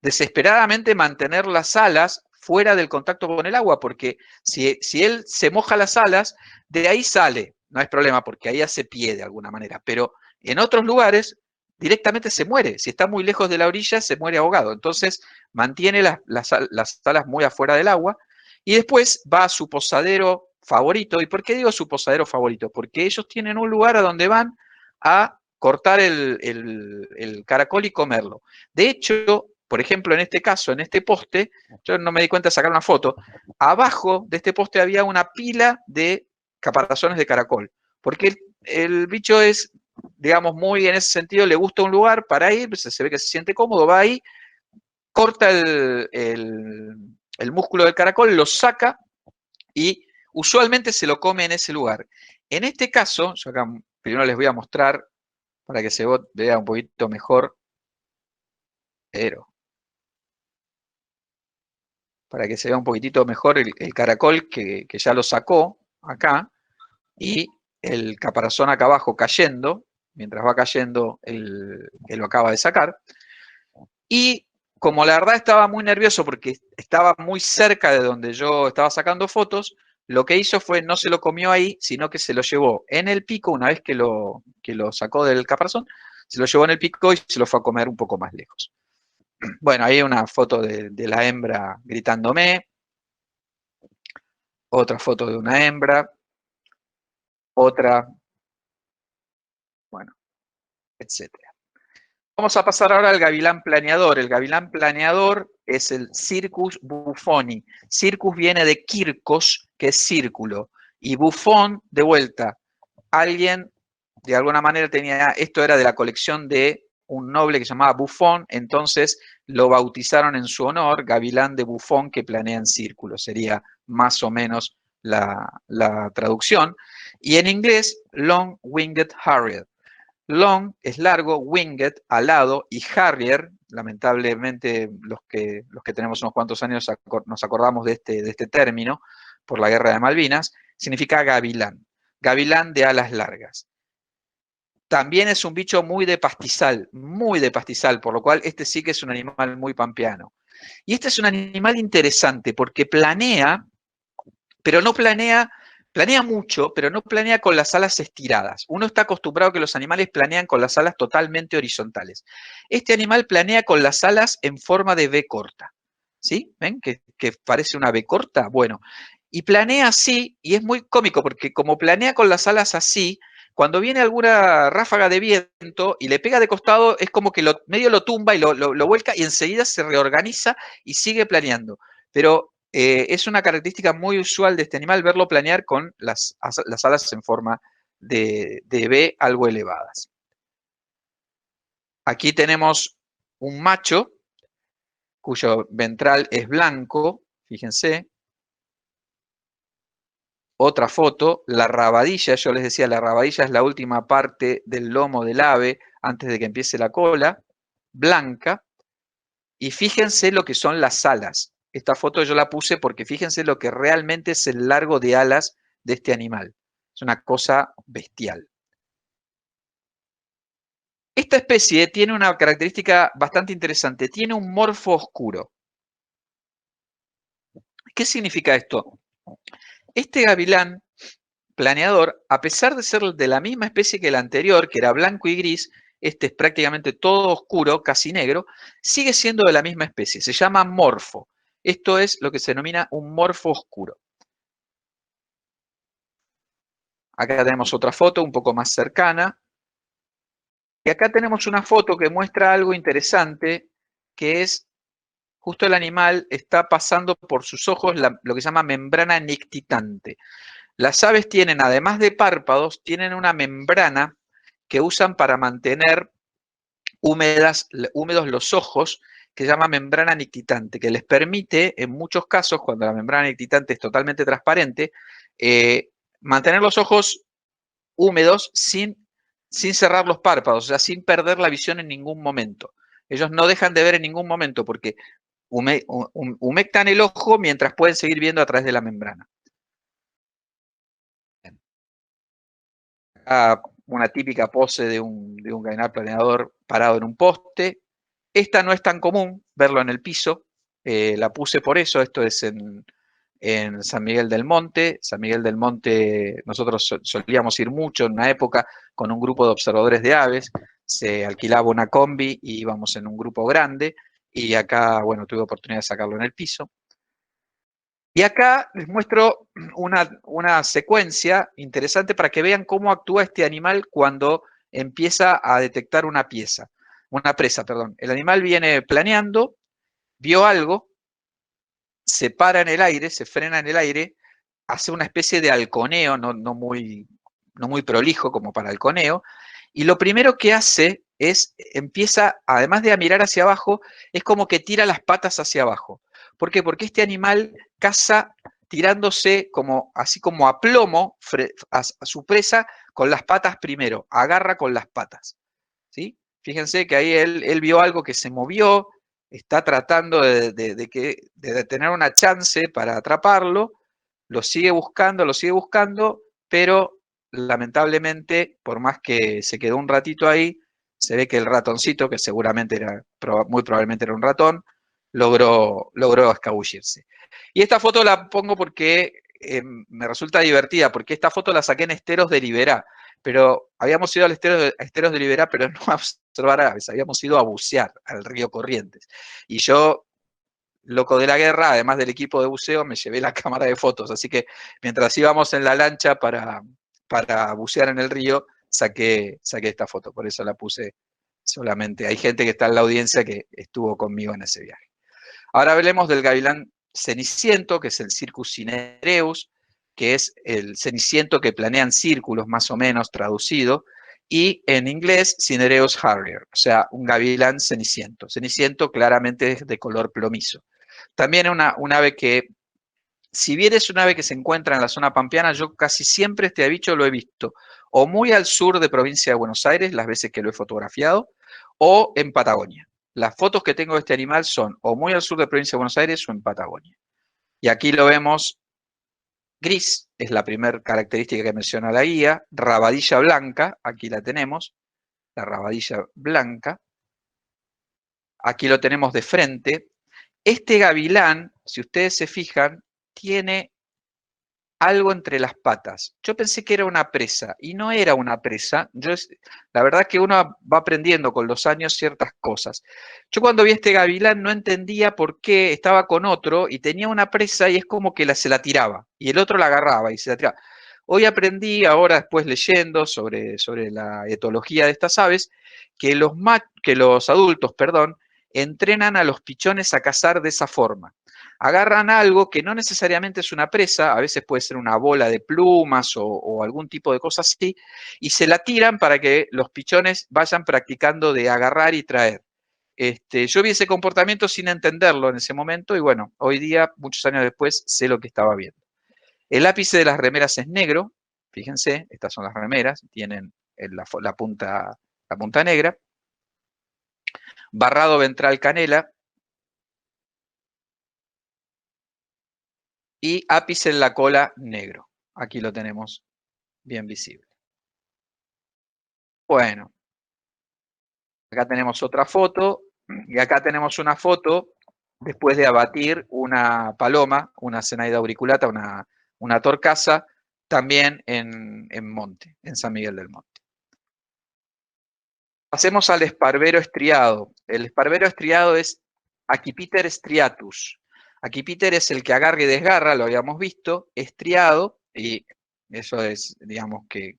desesperadamente, mantener las alas fuera del contacto con el agua, porque si él se moja las alas, de ahí sale, no hay problema, porque ahí hace pie de alguna manera, pero en otros lugares directamente se muere, si está muy lejos de la orilla se muere ahogado, entonces mantiene las alas muy afuera del agua, y después va a su posadero favorito. ¿Y por qué digo su posadero favorito? Porque ellos tienen un lugar a donde van a cortar el caracol y comerlo. De hecho, por ejemplo, en este caso, en este poste, yo no me di cuenta de sacar una foto, abajo de este poste había una pila de caparazones de caracol, porque el bicho es, digamos, muy en ese sentido, le gusta un lugar para ir, se ve que se siente cómodo, va ahí, corta el músculo del caracol, lo saca y usualmente se lo come en ese lugar. En este caso, yo acá primero les voy a mostrar para que se vea un poquito mejor, pero para que se vea un poquitito mejor el caracol que ya lo sacó acá, y el caparazón acá abajo cayendo, mientras va cayendo que lo acaba de sacar. Y como la verdad estaba muy nervioso porque estaba muy cerca de donde yo estaba sacando fotos, lo que hizo fue no se lo comió ahí, sino que se lo llevó en el pico, una vez que lo sacó del caparazón, se lo llevó en el pico y se lo fue a comer un poco más lejos. Bueno, ahí una foto de la hembra gritándome, otra foto de una hembra, otra, bueno, etcétera. Vamos a pasar ahora al gavilán planeador. El gavilán planeador es el Circus buffoni. Circus viene de circos, que es círculo, y bufón, de vuelta, alguien de alguna manera tenía, esto era de la colección de un noble que se llamaba Buffon, entonces lo bautizaron en su honor, gavilán de Buffon que planea en círculo, sería más o menos la traducción. Y en inglés, long-winged harrier. Long es largo, winged, alado, y harrier, lamentablemente los que tenemos unos cuantos años nos acordamos de este término por la guerra de Malvinas, significa gavilán, gavilán de alas largas. También es un bicho muy de pastizal, por lo cual este sí que es un animal muy pampeano. Y este es un animal interesante porque planea, pero no planea, planea mucho, pero no planea con las alas estiradas. Uno está acostumbrado a que los animales planean con las alas totalmente horizontales. Este animal planea con las alas en forma de V corta. ¿Sí? ¿Ven que parece una V corta? Bueno, y planea así, y es muy cómico porque como planea con las alas así, cuando viene alguna ráfaga de viento y le pega de costado, es como que medio lo tumba y lo vuelca y enseguida se reorganiza y sigue planeando. Pero es una característica muy usual de este animal verlo planear con las alas en forma de V algo elevadas. Aquí tenemos un macho cuyo ventral es blanco, fíjense. Otra foto, la rabadilla, yo les decía, la rabadilla es la última parte del lomo del ave antes de que empiece la cola, blanca. Y fíjense lo que son las alas. Esta foto yo la puse porque fíjense lo que realmente es el largo de alas de este animal. Es una cosa bestial. Esta especie tiene una característica bastante interesante. Tiene un morfo oscuro. ¿Qué significa esto? Este gavilán planeador, a pesar de ser de la misma especie que el anterior, que era blanco y gris, este es prácticamente todo oscuro, casi negro, sigue siendo de la misma especie. Se llama morfo. Esto es lo que se denomina un morfo oscuro. Acá tenemos otra foto un poco más cercana. Y acá tenemos una foto que muestra algo interesante, que es justo el animal está pasando por sus ojos lo que se llama membrana nictitante. Las aves tienen, además de párpados, tienen una membrana que usan para mantener húmedos los ojos, que se llama membrana nictitante, que les permite, en muchos casos, cuando la membrana nictitante es totalmente transparente, mantener los ojos húmedos sin cerrar los párpados, o sea, sin perder la visión en ningún momento. Ellos no dejan de ver en ningún momento porque humectan el ojo mientras pueden seguir viendo a través de la membrana. Acá una típica pose de un gavial planeador parado en un poste. Esta no es tan común verlo en el piso, la puse por eso, esto es en San Miguel del Monte. San Miguel del Monte, nosotros solíamos ir mucho en una época con un grupo de observadores de aves, se alquilaba una combi y íbamos en un grupo grande, y acá, bueno, tuve oportunidad de sacarlo en el piso. Y acá les muestro una secuencia interesante para que vean cómo actúa este animal cuando empieza a detectar una presa, perdón. El animal viene planeando, vio algo, se para en el aire, se frena en el aire, hace una especie de halconeo, no muy prolijo como para halconeo, y lo primero que hace es, empieza, además de a mirar hacia abajo, es como que tira las patas hacia abajo. ¿Por qué? Porque este animal caza tirándose así como a plomo a su presa con las patas primero, agarra con las patas. ¿Sí? Fíjense que ahí él vio algo que se movió, está tratando de tener una chance para atraparlo, lo sigue buscando, pero lamentablemente, por más que se quedó un ratito ahí, se ve que el ratoncito, que seguramente muy probablemente era un ratón, logró escabullirse. Y esta foto la pongo porque me resulta divertida, porque esta foto la saqué en esteros de Liberá, pero habíamos ido a esteros de Liberá, pero no a observar aves, habíamos ido a bucear al río Corrientes. Y yo, loco de la guerra, además del equipo de buceo, me llevé la cámara de fotos, así que mientras íbamos en la lancha para bucear en el río, saqué esta foto, por eso la puse solamente. Hay gente que está en la audiencia que estuvo conmigo en ese viaje. Ahora hablemos del gavilán ceniciento, que es el Circus cinereus, que es el ceniciento que planea en círculos, más o menos traducido, y en inglés Cinereus harrier, o sea, un gavilán ceniciento. Ceniciento claramente es de color plomizo. También un ave que, si bien es un ave que se encuentra en la zona pampeana, yo casi siempre este bicho lo he visto o muy al sur de provincia de Buenos Aires, las veces que lo he fotografiado, o en Patagonia. Las fotos que tengo de este animal son o muy al sur de provincia de Buenos Aires o en Patagonia. Y aquí lo vemos gris, es la primera característica que menciona la guía. Rabadilla blanca, aquí la tenemos, la rabadilla blanca. Aquí lo tenemos de frente. Este gavilán, si ustedes se fijan, tiene algo entre las patas. Yo pensé que era una presa y no era una presa. La verdad que uno va aprendiendo con los años ciertas cosas. Yo cuando vi este gavilán no entendía por qué estaba con otro y tenía una presa y es como que se la tiraba y el otro la agarraba y se la tiraba. Hoy aprendí, ahora después leyendo sobre la etología de estas aves, que los adultos, perdón, entrenan a los pichones a cazar de esa forma. Agarran algo que no necesariamente es una presa, a veces puede ser una bola de plumas o algún tipo de cosa así, y se la tiran para que los pichones vayan practicando de agarrar y traer. Yo vi ese comportamiento sin entenderlo en ese momento y bueno, hoy día, muchos años después, sé lo que estaba viendo. El ápice de las remeras es negro, fíjense, estas son las remeras, tienen la punta negra. Barrado ventral canela, y ápice en la cola negro. Aquí lo tenemos bien visible. Bueno, acá tenemos otra foto, y acá tenemos una foto después de abatir una paloma, una Zenaida auriculata, una torcaza, también en Monte, en San Miguel del Monte. Pasemos al esparvero estriado. El esparvero estriado es Acipiter striatus. Acipiter es el que agarra y desgarra, lo habíamos visto, estriado, y eso es, digamos, que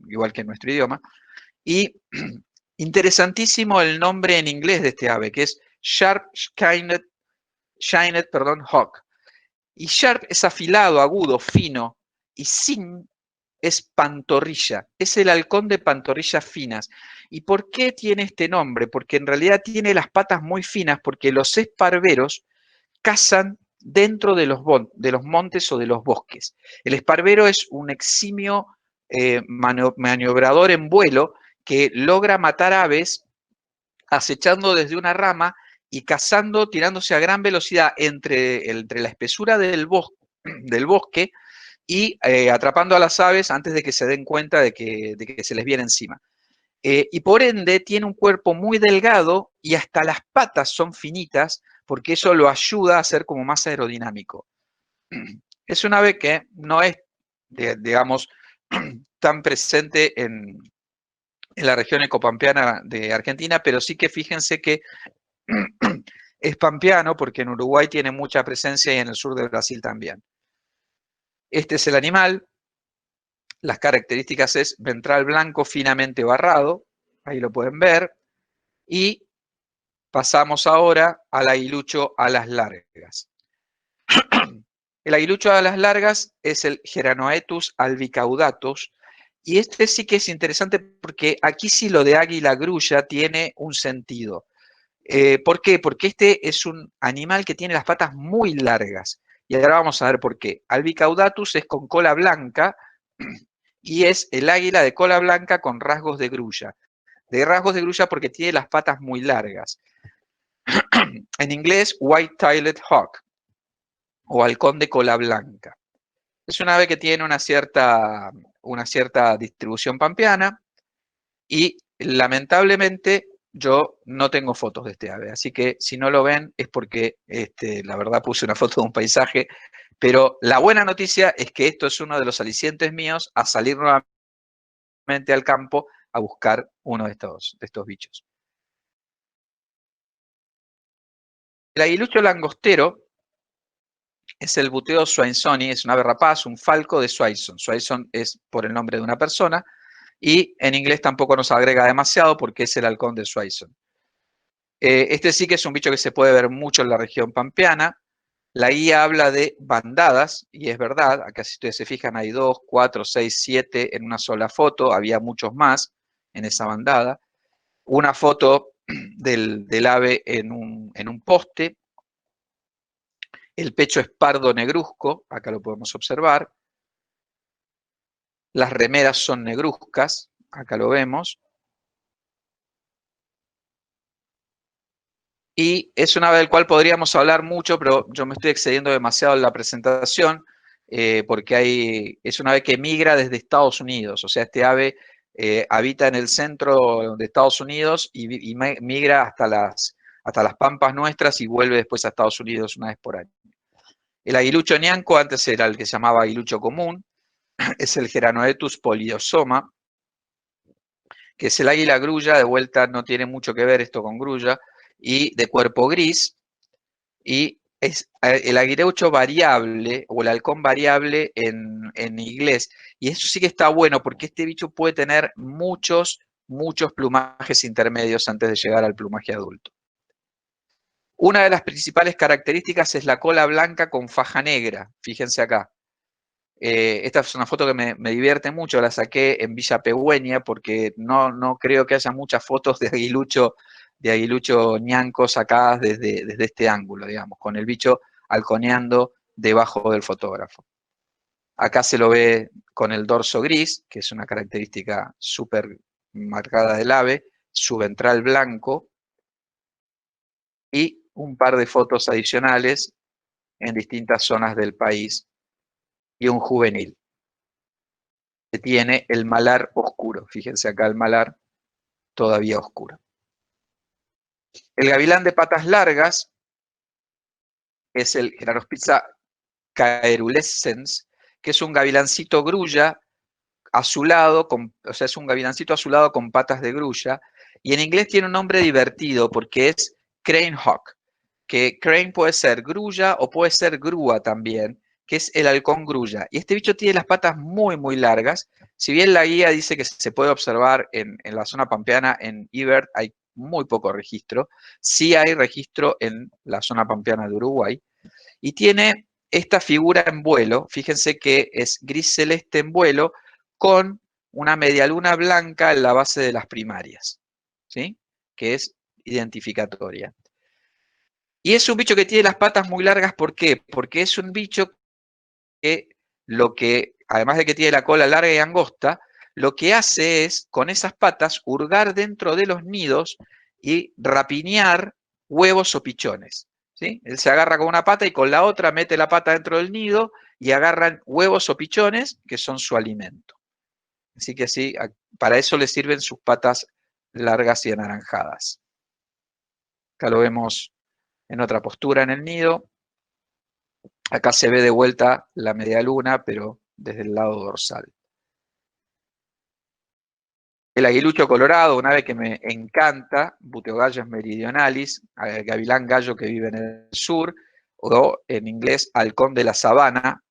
igual que en nuestro idioma. Y interesantísimo el nombre en inglés de este ave, que es Sharp Shined Hawk. Y sharp es afilado, agudo, fino, y sin es pantorrilla, es el halcón de pantorrillas finas. ¿Y por qué tiene este nombre? Porque en realidad tiene las patas muy finas, porque los esparveros cazan dentro de los montes o de los bosques. El esparvero es un eximio maniobrador en vuelo que logra matar aves acechando desde una rama y cazando, tirándose a gran velocidad entre la espesura del bosque y atrapando a las aves antes de que se den cuenta de que se les viene encima. Y por ende tiene un cuerpo muy delgado y hasta las patas son finitas porque eso lo ayuda a ser como más aerodinámico. Es un ave que no es, digamos, tan presente en la región ecopampeana de Argentina, pero sí que fíjense que es pampeano porque en Uruguay tiene mucha presencia y en el sur de Brasil también. Este es el animal. Las características es ventral blanco finamente barrado, ahí lo pueden ver, y pasamos ahora al aguilucho alas largas. El aguilucho alas largas es el Geranoetus albicaudatus, y este sí que es interesante porque aquí sí lo de águila grulla tiene un sentido. ¿Por qué? Porque este es un animal que tiene las patas muy largas. Y ahora vamos a ver por qué. Albicaudatus es con cola blanca y es el águila de cola blanca con rasgos de grulla. De rasgos de grulla porque tiene las patas muy largas. En inglés, white-tailed hawk o halcón de cola blanca. Es un ave que tiene una cierta distribución pampeana y lamentablemente yo no tengo fotos de este ave, así que si no lo ven es porque la verdad puse una foto de un paisaje, pero la buena noticia es que esto es uno de los alicientes míos a salir nuevamente al campo a buscar uno de estos bichos. El aguilucho langostero es el buteo swainsoni, es un ave rapaz, un falco de Swainson. Swainson es por el nombre de una persona y en inglés tampoco nos agrega demasiado porque es el halcón de Swainson. Este sí que es un bicho que se puede ver mucho en la región pampeana. La guía habla de bandadas, y es verdad, acá si ustedes se fijan hay 2, 4, 6, 7 en una sola foto, había muchos más en esa bandada. Una foto del ave en un poste, el pecho es pardo negruzco, acá lo podemos observar. Las remeras son negruzcas, acá lo vemos. Y es un ave del cual podríamos hablar mucho, pero yo me estoy excediendo demasiado en la presentación, porque es un ave que migra desde Estados Unidos. O sea, este ave habita en el centro de Estados Unidos y migra hasta las pampas nuestras y vuelve después a Estados Unidos una vez por año. El aguilucho ñanco antes era el que se llamaba aguilucho común, es el Geranoetus poliosoma, que es el águila grulla, de vuelta no tiene mucho que ver esto con grulla, y de cuerpo gris, y es el aguilucho variable o el halcón variable en inglés. Y eso sí que está bueno porque este bicho puede tener muchos plumajes intermedios antes de llegar al plumaje adulto. Una de las principales características es la cola blanca con faja negra. Fíjense acá. Esta es una foto que me divierte mucho, la saqué en Villa Pegüeña porque no creo que haya muchas fotos de aguilucho ñanco sacadas desde este ángulo, digamos, con el bicho halconeando debajo del fotógrafo. Acá se lo ve con el dorso gris, que es una característica súper marcada del ave, su ventral blanco y un par de fotos adicionales en distintas zonas del país y un juvenil. Que tiene el malar oscuro. Fíjense acá el malar todavía oscuro. El gavilán de patas largas es el Genanospitza caerulescens, que es un gavilancito grulla azulado, o sea, es un gavilancito azulado con patas de grulla, y en inglés tiene un nombre divertido porque es crane hawk, que crane puede ser grulla o puede ser grúa también, que es el halcón grulla. Y este bicho tiene las patas muy largas. Si bien la guía dice que se puede observar en la zona pampeana, en Ibert hay muy poco registro, sí hay registro en la zona pampeana de Uruguay. Y tiene esta figura en vuelo, fíjense que es gris celeste en vuelo, con una medialuna blanca en la base de las primarias, ¿sí? Que es identificatoria. Y es un bicho que tiene las patas muy largas, ¿por qué? Porque es un bicho que además de que tiene la cola larga y angosta, lo que hace es, con esas patas, hurgar dentro de los nidos y rapiñar huevos o pichones, ¿sí? Él se agarra con una pata y con la otra mete la pata dentro del nido y agarran huevos o pichones que son su alimento. Así que sí, para eso le sirven sus patas largas y anaranjadas. Acá lo vemos en otra postura en el nido. Acá se ve de vuelta la media luna, pero desde el lado dorsal. El aguilucho colorado, un ave que me encanta, Buteogallus meridionalis, gavilán gallo que vive en el sur, o en inglés halcón de la sabana.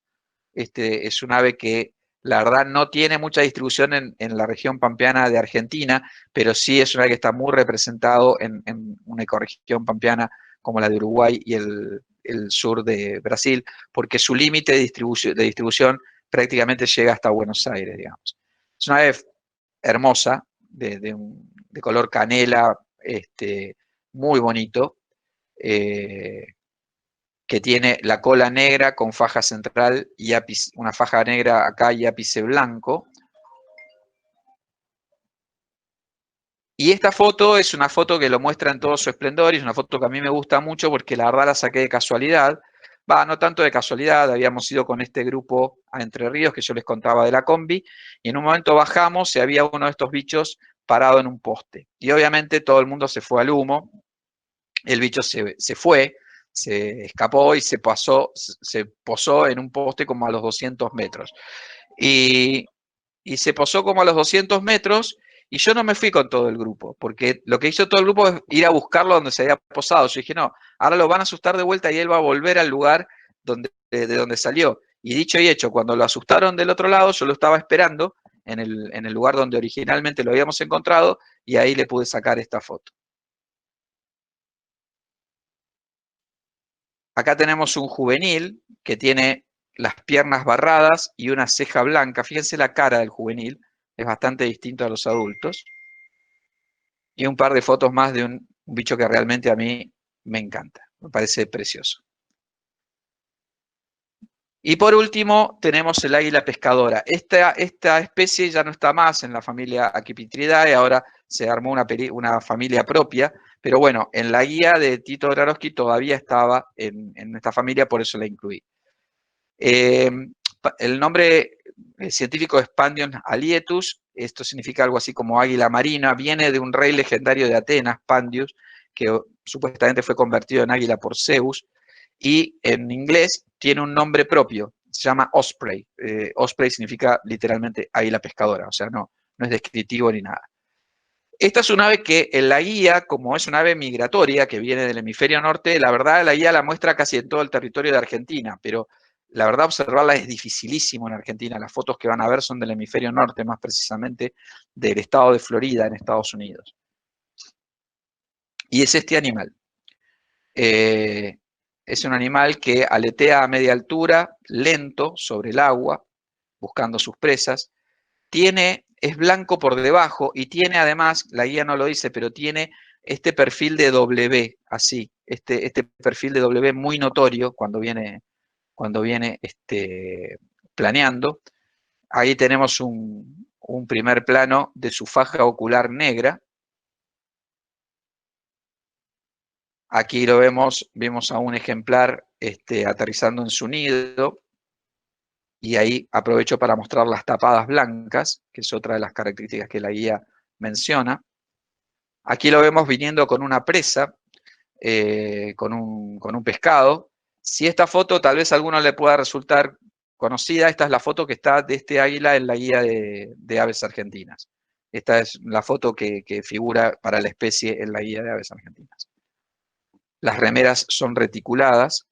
Este es un ave que la verdad no tiene mucha distribución en la región pampeana de Argentina, pero sí es un ave que está muy representado en una ecorregión pampeana como la de Uruguay y el sur de Brasil, porque su límite de distribución prácticamente llega hasta Buenos Aires, digamos. Es una ave hermosa, de color canela, muy bonito, que tiene la cola negra con faja central y ápice, una faja negra acá y ápice blanco. Y esta foto es una foto que lo muestra en todo su esplendor y es una foto que a mí me gusta mucho porque la verdad la saqué de casualidad. No tanto de casualidad, habíamos ido con este grupo a Entre Ríos que yo les contaba de la combi y en un momento bajamos y había uno de estos bichos parado en un poste. Y obviamente todo el mundo se fue al humo, el bicho se fue, se escapó y se posó en un poste como a los 200 metros. Y se posó como a los 200 metros y yo no me fui con todo el grupo, porque lo que hizo todo el grupo es ir a buscarlo donde se había posado. Yo dije, no, ahora lo van a asustar de vuelta y él va a volver al lugar de donde salió. Y dicho y hecho, cuando lo asustaron del otro lado, yo lo estaba esperando en el lugar donde originalmente lo habíamos encontrado y ahí le pude sacar esta foto. Acá tenemos un juvenil que tiene las piernas barradas y una ceja blanca. Fíjense la cara del juvenil, es bastante distinto a los adultos. Y un par de fotos más de un bicho que realmente a mí me encanta, me parece precioso. Y por último tenemos el águila pescadora. Esta especie ya no está más en la familia Aquipitridae, ahora se armó una familia propia, pero bueno, en la guía de Tito Grarowski todavía estaba en esta familia, por eso la incluí. El nombre científico es Pandion alietus, esto significa algo así como águila marina, viene de un rey legendario de Atenas, Pandius, que supuestamente fue convertido en águila por Zeus, y en inglés tiene un nombre propio, se llama osprey. Osprey significa literalmente águila pescadora, o sea, no es descriptivo ni nada. Esta es un ave que en la guía, como es una ave migratoria que viene del hemisferio norte, la verdad la guía la muestra casi en todo el territorio de Argentina, pero la verdad observarla es dificilísimo en Argentina. Las fotos que van a ver son del hemisferio norte, más precisamente del estado de Florida en Estados Unidos. Y es este animal. Es un animal que aletea a media altura, lento, sobre el agua, buscando sus presas. Es blanco por debajo y tiene además, la guía no lo dice, pero tiene este perfil de W, así, este perfil de W muy notorio cuando viene planeando. Ahí tenemos un primer plano de su faja ocular negra. Aquí lo vemos a un ejemplar aterrizando en su nido. Y ahí aprovecho para mostrar las tapadas blancas, que es otra de las características que la guía menciona. Aquí lo vemos viniendo con una presa, con un pescado. Si esta foto tal vez a alguno le pueda resultar conocida, esta es la foto que está de este águila en la guía de aves argentinas. Esta es la foto que figura para la especie en la guía de aves argentinas. Las remeras son reticuladas.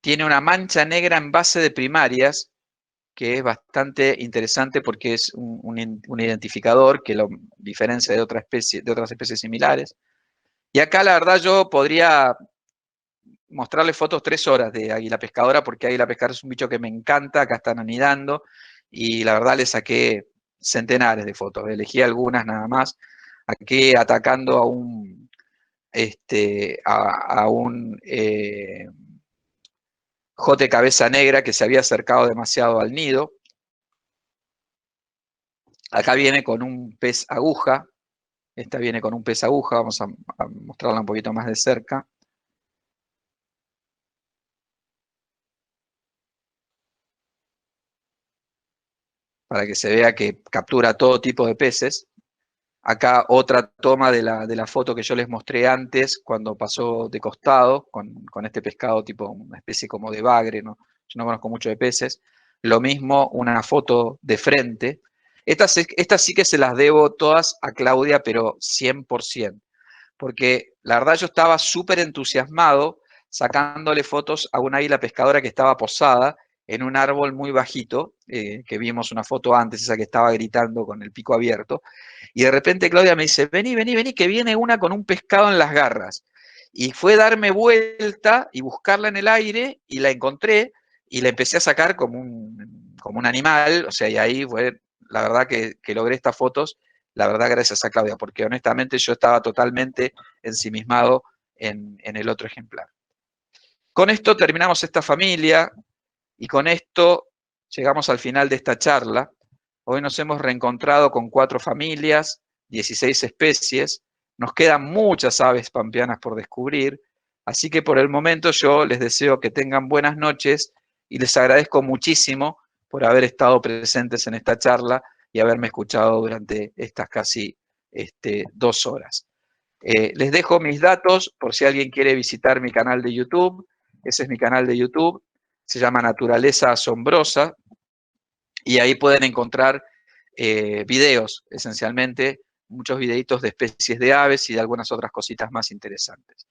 Tiene una mancha negra en base de primarias, que es bastante interesante porque es un identificador que lo diferencia de otras especies similares. Y acá la verdad yo podría mostrarle fotos 3 horas de águila pescadora, porque águila pescadora es un bicho que me encanta, acá están anidando, y la verdad le saqué centenares de fotos, elegí algunas nada más, aquí atacando a un, jote cabeza negra que se había acercado demasiado al nido. Acá viene con un pez aguja, esta viene con un pez aguja, vamos a mostrarla un poquito más de cerca. Para que se vea que captura todo tipo de peces. Acá otra toma de la foto que yo les mostré antes, cuando pasó de costado, con este pescado tipo una especie como de bagre, ¿no? Yo no conozco mucho de peces. Lo mismo, una foto de frente. Estas sí que se las debo todas a Claudia, pero 100%. Porque la verdad yo estaba súper entusiasmado sacándole fotos a una águila pescadora que estaba posada en un árbol muy bajito, que vimos una foto antes, esa que estaba gritando con el pico abierto, y de repente Claudia me dice, vení, vení, vení, que viene una con un pescado en las garras. Y fue darme vuelta y buscarla en el aire, y la encontré, y la empecé a sacar como un animal, o sea, y ahí fue, la verdad que logré estas fotos, la verdad gracias a Claudia, porque honestamente yo estaba totalmente ensimismado en el otro ejemplar. Con esto terminamos esta familia, y con esto llegamos al final de esta charla. Hoy nos hemos reencontrado con 4 familias, 16 especies. Nos quedan muchas aves pampeanas por descubrir. Así que por el momento yo les deseo que tengan buenas noches y les agradezco muchísimo por haber estado presentes en esta charla y haberme escuchado durante estas casi 2 horas. Les dejo mis datos por si alguien quiere visitar mi canal de YouTube. Ese es mi canal de YouTube. Se llama Naturaleza Asombrosa, y ahí pueden encontrar videos, esencialmente, muchos videitos de especies de aves y de algunas otras cositas más interesantes.